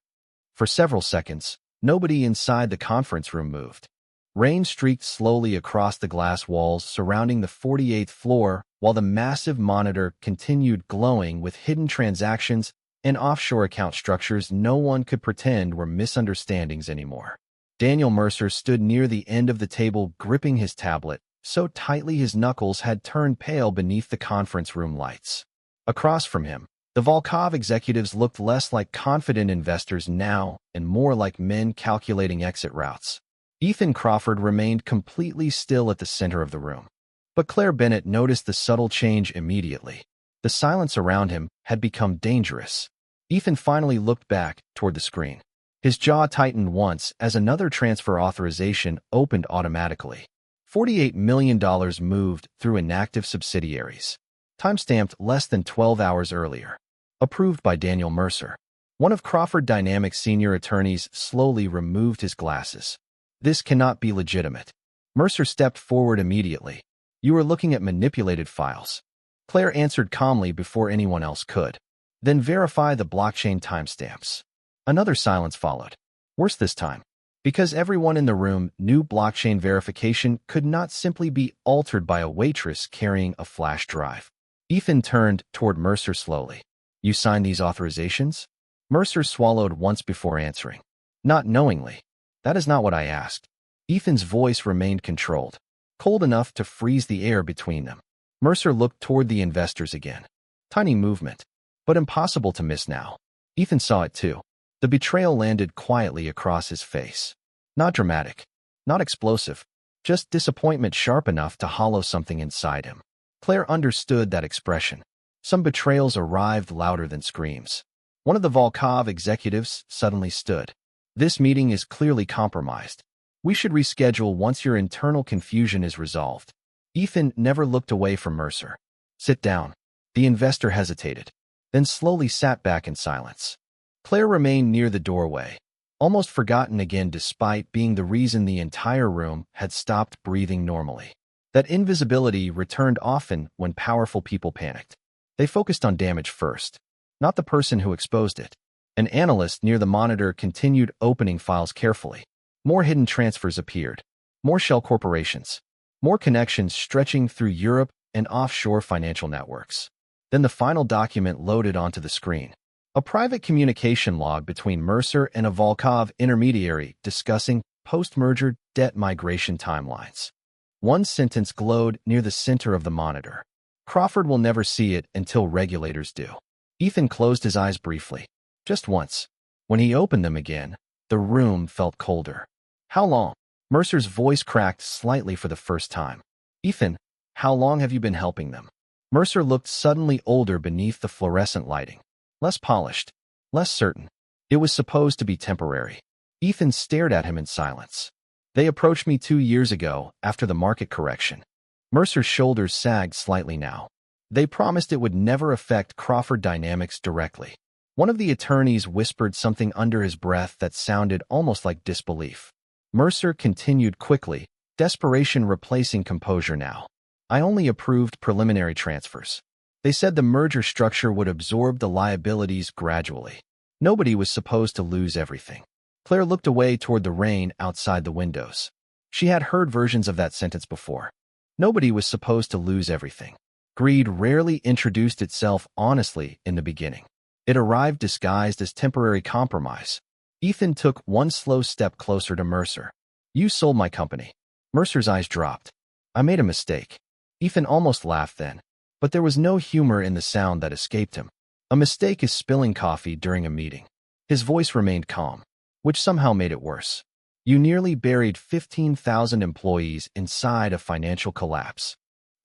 Speaker 1: For several seconds, nobody inside the conference room moved. Rain streaked slowly across the glass walls surrounding the 48th floor while the massive monitor continued glowing with hidden transactions and offshore account structures no one could pretend were misunderstandings anymore. Daniel Mercer stood near the end of the table gripping his tablet, so tightly his knuckles had turned pale beneath the conference room lights. Across from him, the Volkov executives looked less like confident investors now and more like men calculating exit routes. Ethan Crawford remained completely still at the center of the room. But Claire Bennett noticed the subtle change immediately. The silence around him had become dangerous. Ethan finally looked back toward the screen. His jaw tightened once as another transfer authorization opened automatically. $48 million moved through inactive subsidiaries. Timestamped less than 12 hours earlier. Approved by Daniel Mercer. One of Crawford Dynamics' senior attorneys slowly removed his glasses. This cannot be legitimate. Mercer stepped forward immediately. You are looking at manipulated files. Claire answered calmly before anyone else could. Then verify the blockchain timestamps. Another silence followed. Worse this time. Because everyone in the room knew blockchain verification could not simply be altered by a waitress carrying a flash drive. Ethan turned toward Mercer slowly. You signed these authorizations? Mercer swallowed once before answering. Not knowingly. That is not what I asked. Ethan's voice remained controlled, cold enough to freeze the air between them. Mercer looked toward the investors again. Tiny movement, but impossible to miss now. Ethan saw it too. The betrayal landed quietly across his face. Not dramatic, not explosive, just disappointment sharp enough to hollow something inside him. Claire understood that expression. Some betrayals arrived louder than screams. One of the Volkov executives suddenly stood. This meeting is clearly compromised. We should reschedule once your internal confusion is resolved. Ethan never looked away from Mercer. Sit down. The investor hesitated, then slowly sat back in silence. Claire remained near the doorway, almost forgotten again despite being the reason the entire room had stopped breathing normally. That invisibility returned often when powerful people panicked. They focused on damage first, not the person who exposed it. An analyst near the monitor continued opening files carefully. More hidden transfers appeared. More shell corporations. More connections stretching through Europe and offshore financial networks. Then the final document loaded onto the screen. A private communication log between Mercer and a Volkov intermediary discussing post-merger debt migration timelines. One sentence glowed near the center of the monitor. Crawford will never see it until regulators do. Ethan closed his eyes briefly. Just once. When he opened them again, the room felt colder. How long? Mercer's voice cracked slightly for the first time. Ethan, how long have you been helping them? Mercer looked suddenly older beneath the fluorescent lighting. Less polished. Less certain. It was supposed to be temporary. Ethan stared at him in silence. They approached me 2 years ago, after the market correction. Mercer's shoulders sagged slightly now. They promised it would never affect Crawford Dynamics directly. One of the attorneys whispered something under his breath that sounded almost like disbelief. Mercer continued quickly, desperation replacing composure now. I only approved preliminary transfers. They said the merger structure would absorb the liabilities gradually. Nobody was supposed to lose everything. Claire looked away toward the rain outside the windows. She had heard versions of that sentence before. Nobody was supposed to lose everything. Greed rarely introduced itself honestly in the beginning. It arrived disguised as temporary compromise. Ethan took one slow step closer to Mercer. You sold my company. Mercer's eyes dropped. I made a mistake. Ethan almost laughed then, but there was no humor in the sound that escaped him. A mistake is spilling coffee during a meeting. His voice remained calm, which somehow made it worse. You nearly buried 15,000 employees inside a financial collapse.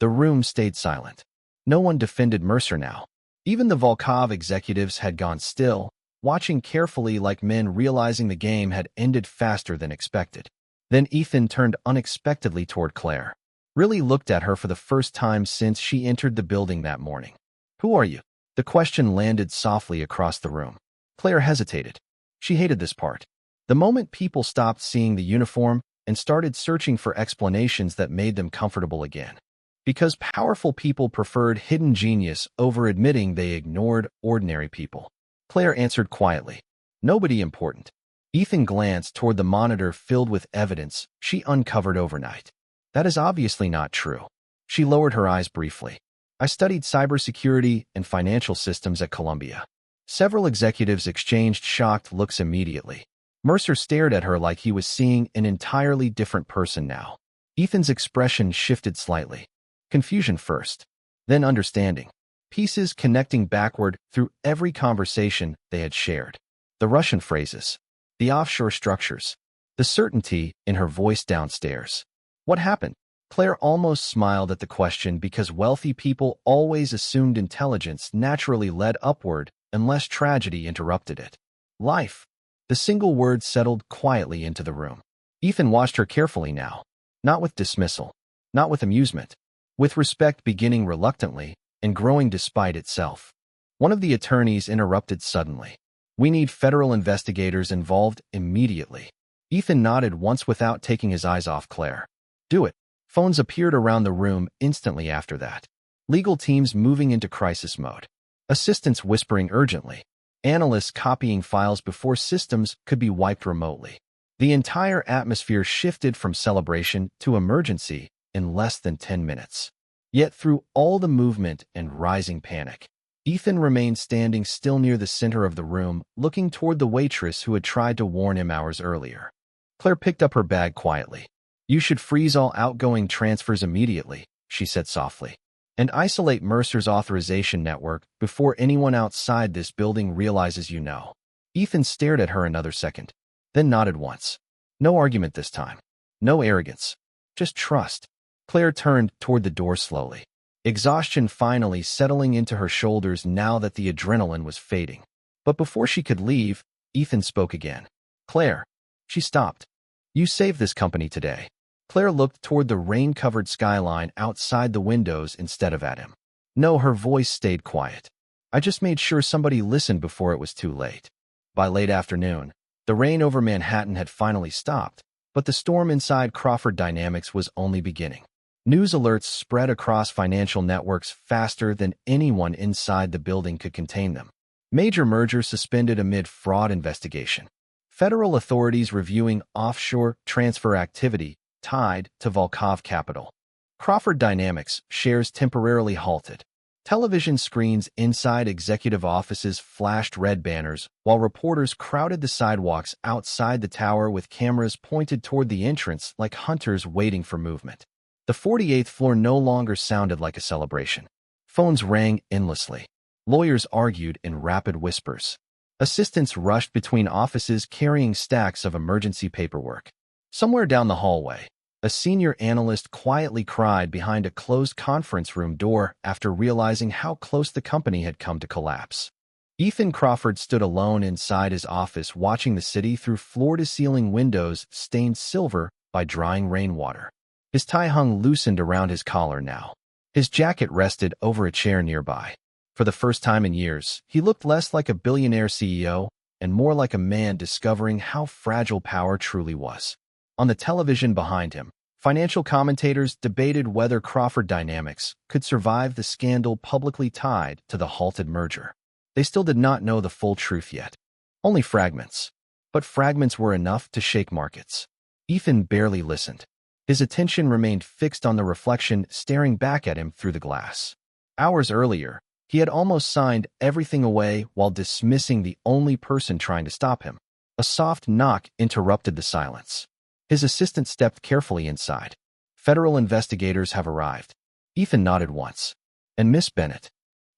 Speaker 1: The room stayed silent. No one defended Mercer now. Even the Volkov executives had gone still, watching carefully like men realizing the game had ended faster than expected. Then Ethan turned unexpectedly toward Claire. Really looked at her for the first time since she entered the building that morning. "Who are you?" The question landed softly across the room. Claire hesitated. She hated this part. The moment people stopped seeing the uniform and started searching for explanations that made them comfortable again. Because powerful people preferred hidden genius over admitting they ignored ordinary people. Claire answered quietly. "Nobody important." Ethan glanced toward the monitor filled with evidence she uncovered overnight. "That is obviously not true." She lowered her eyes briefly. "I studied cybersecurity and financial systems at Columbia." Several executives exchanged shocked looks immediately. Mercer stared at her like he was seeing an entirely different person now. Ethan's expression shifted slightly. Confusion first, then understanding. Pieces connecting backward through every conversation they had shared. The Russian phrases, the offshore structures, the certainty in her voice downstairs. What happened? Claire almost smiled at the question because wealthy people always assumed intelligence naturally led upward unless tragedy interrupted it. Life. The single word settled quietly into the room. Ethan watched her carefully now, not with dismissal, not with amusement, with respect beginning reluctantly and growing despite itself. One of the attorneys interrupted suddenly. "We need federal investigators involved immediately." Ethan nodded once without taking his eyes off Claire. "Do it." Phones appeared around the room instantly after that. Legal teams moving into crisis mode. Assistants whispering urgently. Analysts copying files before systems could be wiped remotely. The entire atmosphere shifted from celebration to emergency in less than 10 minutes. Yet through all the movement and rising panic, Ethan remained standing still near the center of the room, looking toward the waitress who had tried to warn him hours earlier. Claire picked up her bag quietly. "You should freeze all outgoing transfers immediately," she said softly, "and isolate Mercer's authorization network before anyone outside this building realizes you know." Ethan stared at her another second, then nodded once. No argument this time. No arrogance. Just trust. Claire turned toward the door slowly, exhaustion finally settling into her shoulders now that the adrenaline was fading. But before she could leave, Ethan spoke again. "Claire." She stopped. "You saved this company today." Claire looked toward the rain-covered skyline outside the windows instead of at him. No, her voice stayed quiet. "I just made sure somebody listened before it was too late." By late afternoon, the rain over Manhattan had finally stopped, but the storm inside Crawford Dynamics was only beginning. News alerts spread across financial networks faster than anyone inside the building could contain them. Major merger suspended amid fraud investigation. Federal authorities reviewing offshore transfer activity tied to Volkov Capital. Crawford Dynamics shares temporarily halted. Television screens inside executive offices flashed red banners, while reporters crowded the sidewalks outside the tower with cameras pointed toward the entrance like hunters waiting for movement. The 48th floor no longer sounded like a celebration. Phones rang endlessly. Lawyers argued in rapid whispers. Assistants rushed between offices carrying stacks of emergency paperwork. Somewhere down the hallway, a senior analyst quietly cried behind a closed conference room door after realizing how close the company had come to collapse. Ethan Crawford stood alone inside his office watching the city through floor-to-ceiling windows stained silver by drying rainwater. His tie hung loosened around his collar now. His jacket rested over a chair nearby. For the first time in years, he looked less like a billionaire CEO and more like a man discovering how fragile power truly was. On the television behind him, financial commentators debated whether Crawford Dynamics could survive the scandal publicly tied to the halted merger. They still did not know the full truth yet. Only fragments. But fragments were enough to shake markets. Ethan barely listened. His attention remained fixed on the reflection staring back at him through the glass. Hours earlier, he had almost signed everything away while dismissing the only person trying to stop him. A soft knock interrupted the silence. His assistant stepped carefully inside. "Federal investigators have arrived." Ethan nodded once. "And Miss Bennett?"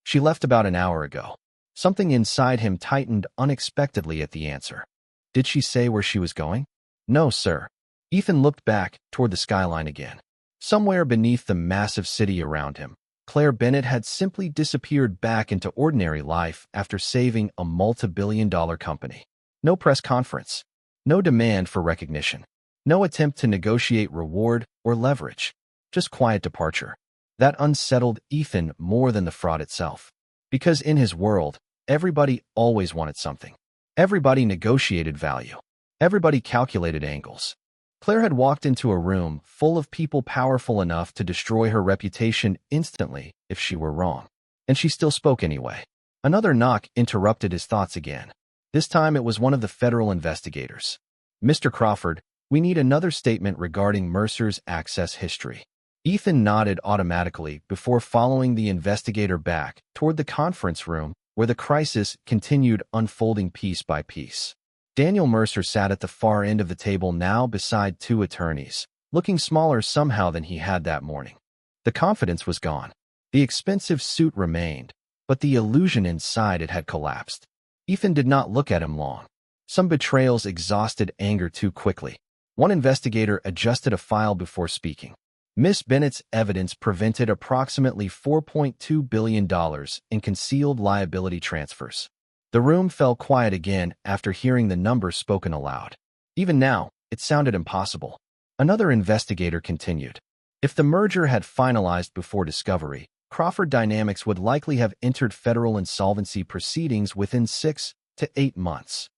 Speaker 1: "She left about an hour ago." Something inside him tightened unexpectedly at the answer. "Did she say where she was going?" "No, sir." Ethan looked back toward the skyline again. Somewhere beneath the massive city around him, Claire Bennett had simply disappeared back into ordinary life after saving a multi-billion-dollar company. No press conference. No demand for recognition. No attempt to negotiate reward or leverage. Just quiet departure. That unsettled Ethan more than the fraud itself. Because in his world, everybody always wanted something. Everybody negotiated value. Everybody calculated angles. Claire had walked into a room full of people powerful enough to destroy her reputation instantly if she were wrong. And she still spoke anyway. Another knock interrupted his thoughts again. This time it was one of the federal investigators. "Mr. Crawford, we need another statement regarding Mercer's access history." Ethan nodded automatically before following the investigator back toward the conference room where the crisis continued unfolding piece by piece. Daniel Mercer sat at the far end of the table now beside two attorneys, looking smaller somehow than he had that morning. The confidence was gone. The expensive suit remained, but the illusion inside it had collapsed. Ethan did not look at him long. Some betrayals exhausted anger too quickly. One investigator adjusted a file before speaking. Miss Bennett's evidence prevented approximately $4.2 billion in concealed liability transfers. The room fell quiet again after hearing the number spoken aloud. Even now, it sounded impossible. Another investigator continued. If the merger had finalized before discovery, Crawford Dynamics would likely have entered federal insolvency proceedings within 6 to 8 months.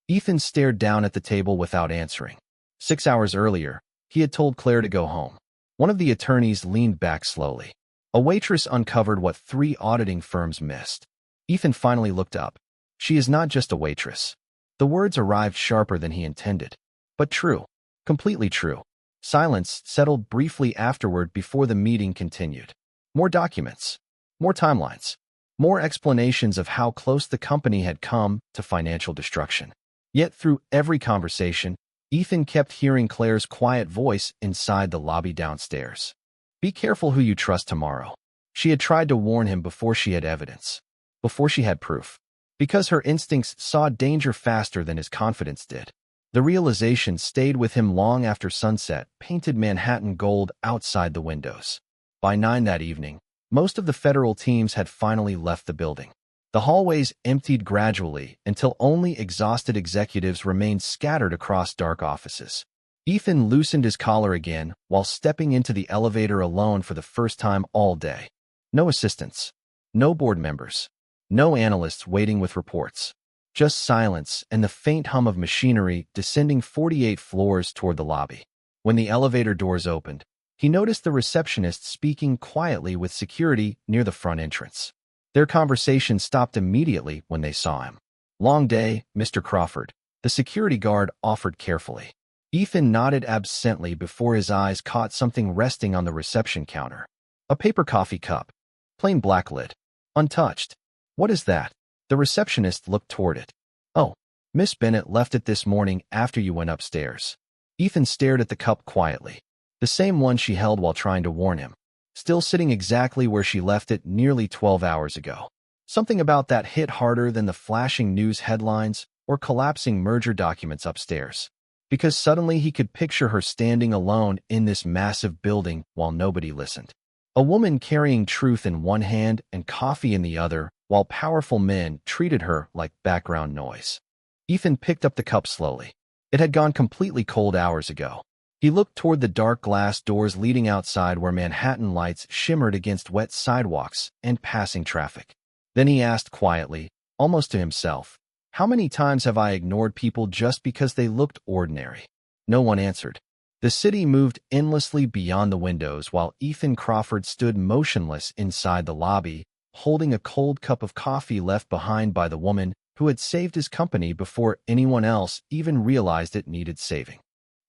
Speaker 1: Ethan stared down at the table without answering. 6 hours earlier, he had told Claire to go home. One of the attorneys leaned back slowly. A waitress uncovered what 3 auditing firms missed. Ethan finally looked up. "She is not just a waitress." The words arrived sharper than he intended. But true. Completely true. Silence settled briefly afterward before the meeting continued. More documents. More timelines. More explanations of how close the company had come to financial destruction. Yet through every conversation, Ethan kept hearing Claire's quiet voice inside the lobby downstairs. "Be careful who you trust tomorrow." She had tried to warn him before she had evidence. Before she had proof. Because her instincts saw danger faster than his confidence did. The realization stayed with him long after sunset painted Manhattan gold outside the windows. By 9 that evening, most of the federal teams had finally left the building. The hallways emptied gradually until only exhausted executives remained scattered across dark offices. Ethan loosened his collar again while stepping into the elevator alone for the first time all day. No assistants. No board members. No analysts waiting with reports. Just silence and the faint hum of machinery descending 48 floors toward the lobby. When the elevator doors opened, he noticed the receptionist speaking quietly with security near the front entrance. Their conversation stopped immediately when they saw him. "Long day, Mr. Crawford," the security guard offered carefully. Ethan nodded absently before his eyes caught something resting on the reception counter. A paper coffee cup. Plain black lid. Untouched. "What is that?" The receptionist looked toward it. "Oh, Miss Bennett left it this morning after you went upstairs." Ethan stared at the cup quietly. The same one she held while trying to warn him. Still sitting exactly where she left it nearly 12 hours ago. Something about that hit harder than the flashing news headlines or collapsing merger documents upstairs. Because suddenly he could picture her standing alone in this massive building while nobody listened. A woman carrying truth in one hand and coffee in the other, while powerful men treated her like background noise. Ethan picked up the cup slowly. It had gone completely cold hours ago. He looked toward the dark glass doors leading outside where Manhattan lights shimmered against wet sidewalks and passing traffic. Then he asked quietly, almost to himself, "How many times have I ignored people just because they looked ordinary?" No one answered. The city moved endlessly beyond the windows while Ethan Crawford stood motionless inside the lobby, holding a cold cup of coffee left behind by the woman who had saved his company before anyone else even realized it needed saving.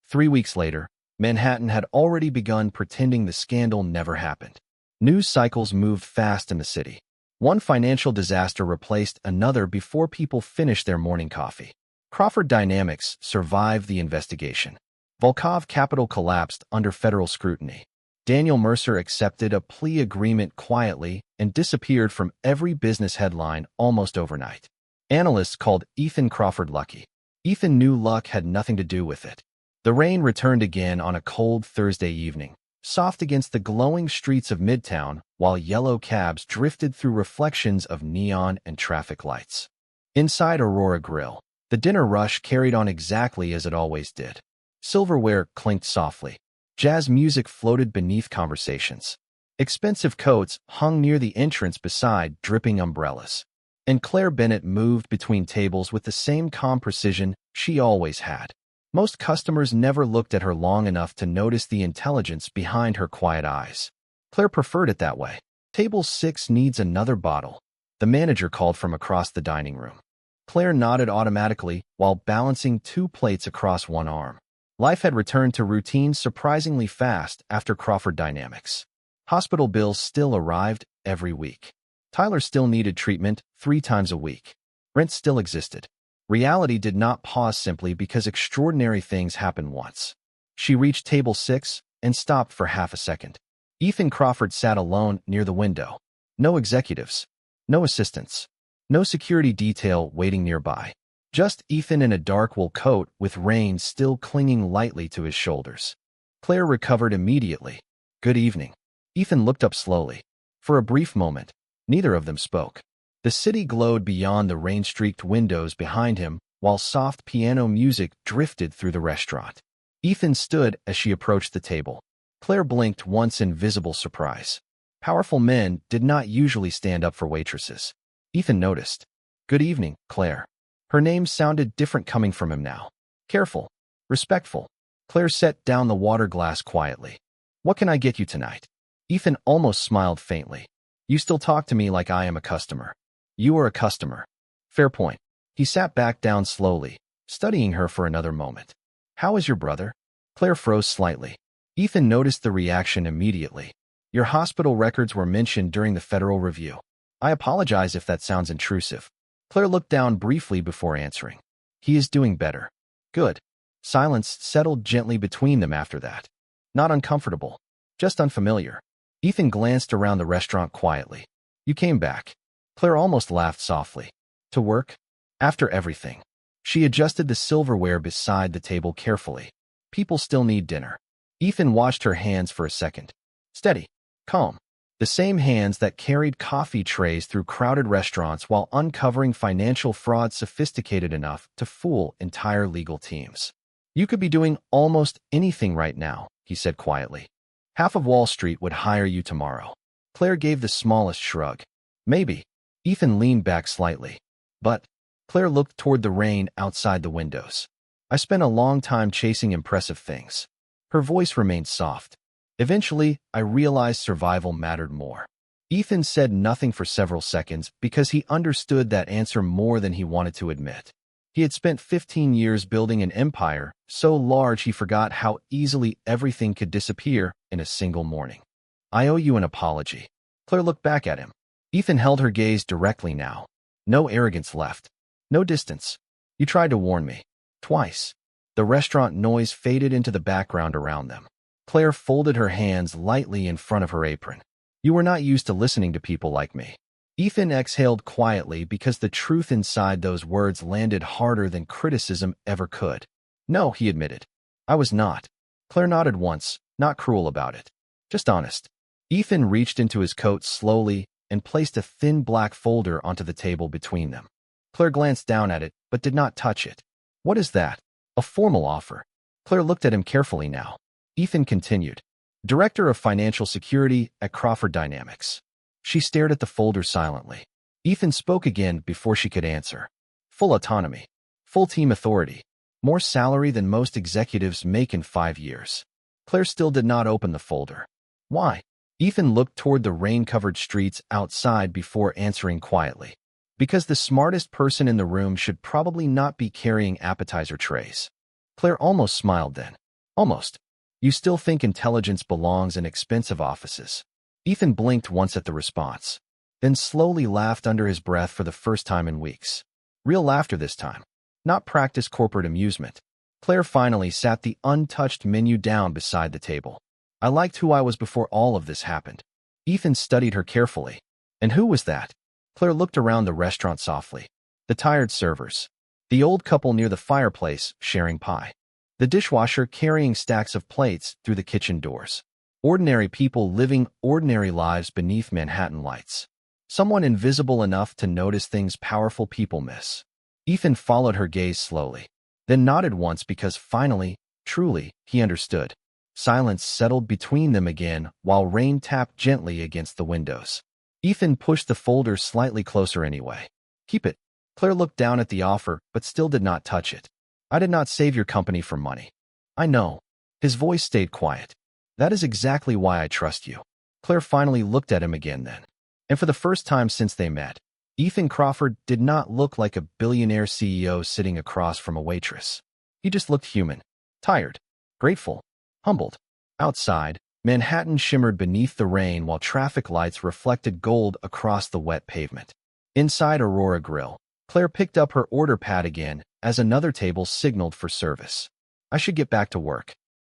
Speaker 1: 3 weeks later, Manhattan had already begun pretending the scandal never happened. News cycles moved fast in the city. One financial disaster replaced another before people finished their morning coffee. Crawford Dynamics survived the investigation. Volkov Capital collapsed under federal scrutiny. Daniel Mercer accepted a plea agreement quietly and disappeared from every business headline almost overnight. Analysts called Ethan Crawford lucky. Ethan knew luck had nothing to do with it. The rain returned again on a cold Thursday evening. soft against the glowing streets of Midtown, while yellow cabs drifted through reflections of neon and traffic lights. Inside Aurora Grill, the dinner rush carried on exactly as it always did. Silverware clinked softly. Jazz music floated beneath conversations. Expensive coats hung near the entrance beside dripping umbrellas. And Claire Bennett moved between tables with the same calm precision she always had. Most customers never looked at her long enough to notice the intelligence behind her quiet eyes. Claire preferred it that way. Table 6 needs another bottle, the manager called from across the dining room. Claire nodded automatically while balancing 2 plates across one arm. Life had returned to routine surprisingly fast after Crawford Dynamics. Hospital bills still arrived every week. Tyler still needed treatment 3 times a week. Rent still existed. Reality did not pause simply because extraordinary things happened once. She reached table 6 and stopped for half a second. Ethan Crawford sat alone near the window. No executives. No assistants. No security detail waiting nearby. Just Ethan in a dark wool coat with reins still clinging lightly to his shoulders. Claire recovered immediately. "Good evening." Ethan looked up slowly. For a brief moment, neither of them spoke. The city glowed beyond the rain-streaked windows behind him, while soft piano music drifted through the restaurant. Ethan stood as she approached the table. Claire blinked once in visible surprise. Powerful men did not usually stand up for waitresses. Ethan noticed. "Good evening, Claire." Her name sounded different coming from him now. Careful. Respectful. Claire set down the water glass quietly. "What can I get you tonight?" Ethan almost smiled faintly. "You still talk to me like I am a customer." "You are a customer." "Fair point." He sat back down slowly, studying her for another moment. "How is your brother?" Claire froze slightly. Ethan noticed the reaction immediately. "Your hospital records were mentioned during the federal review." "I apologize if that sounds intrusive." Claire looked down briefly before answering. "He is doing better." "Good." Silence settled gently between them after that. Not uncomfortable, just unfamiliar. Ethan glanced around the restaurant quietly. "You came back." Claire almost laughed softly. "To work?" "After everything." She adjusted the silverware beside the table carefully. "People still need dinner." Ethan watched her hands for a second. Steady. Calm. The same hands that carried coffee trays through crowded restaurants while uncovering financial fraud sophisticated enough to fool entire legal teams. "You could be doing almost anything right now," he said quietly. "Half of Wall Street would hire you tomorrow." Claire gave the smallest shrug. "Maybe." Ethan leaned back slightly. "But..." Claire looked toward the rain outside the windows. "I spent a long time chasing impressive things." Her voice remained soft. "Eventually, I realized survival mattered more." Ethan said nothing for several seconds because he understood that answer more than he wanted to admit. He had spent 15 years building an empire so large he forgot how easily everything could disappear in a single morning. "I owe you an apology." Claire looked back at him. Ethan held her gaze directly now. No arrogance left. No distance. "You tried to warn me. Twice." The restaurant noise faded into the background around them. Claire folded her hands lightly in front of her apron. "You were not used to listening to people like me." Ethan exhaled quietly because the truth inside those words landed harder than criticism ever could. "No," he admitted. "I was not." Claire nodded once, not cruel about it. Just honest. Ethan reached into his coat slowly and placed a thin black folder onto the table between them. Claire glanced down at it, but did not touch it. "What is that?" "A formal offer." Claire looked at him carefully now. Ethan continued. "Director of Financial Security at Crawford Dynamics." She stared at the folder silently. Ethan spoke again before she could answer. "Full autonomy. Full team authority. More salary than most executives make in 5 years." Claire still did not open the folder. "Why?" Ethan looked toward the rain-covered streets outside before answering quietly. "Because the smartest person in the room should probably not be carrying appetizer trays." Claire almost smiled then. "Almost. You still think intelligence belongs in expensive offices." Ethan blinked once at the response, then slowly laughed under his breath for the first time in weeks. Real laughter this time, not practiced corporate amusement. Claire finally sat the untouched menu down beside the table. "I liked who I was before all of this happened." Ethan studied her carefully. "And who was that?" Claire looked around the restaurant softly. The tired servers. The old couple near the fireplace sharing pie. The dishwasher carrying stacks of plates through the kitchen doors. Ordinary people living ordinary lives beneath Manhattan lights. Someone invisible enough to notice things powerful people miss. Ethan followed her gaze slowly, then nodded once because finally, truly, he understood. Silence settled between them again while rain tapped gently against the windows. Ethan pushed the folder slightly closer anyway. Keep it. Claire looked down at the offer but still did not touch it. I did not save your company for money. I know. His voice stayed quiet. That is exactly why I trust you. Claire finally looked at him again then. And for the first time since they met, Ethan Crawford did not look like a billionaire CEO sitting across from a waitress. He just looked human, tired, grateful, humbled. Outside, Manhattan shimmered beneath the rain while traffic lights reflected gold across the wet pavement. Inside Aurora Grill, Claire picked up her order pad again as another table signaled for service. I should get back to work.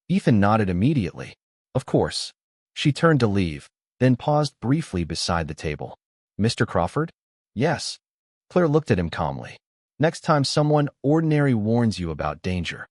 Speaker 1: Ethan nodded immediately. Of course. She turned to leave, then paused briefly beside the table. Mr. Crawford? Yes. Claire looked at him calmly. Next time someone ordinary warns you about danger.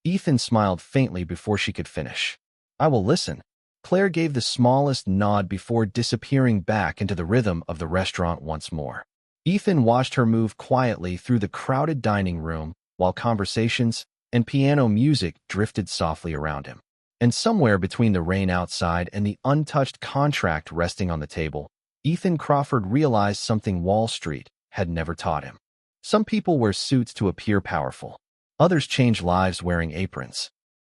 Speaker 1: Ethan smiled faintly before she could finish. I will listen. Claire gave the smallest nod before disappearing back into the rhythm of the restaurant once more. Ethan watched her move quietly through the crowded dining room while conversations and piano music drifted softly around him. And somewhere between the rain outside and the untouched contract resting on the table, Ethan Crawford realized something Wall Street had never taught him. Some people wear suits to appear powerful. Others change lives wearing aprons.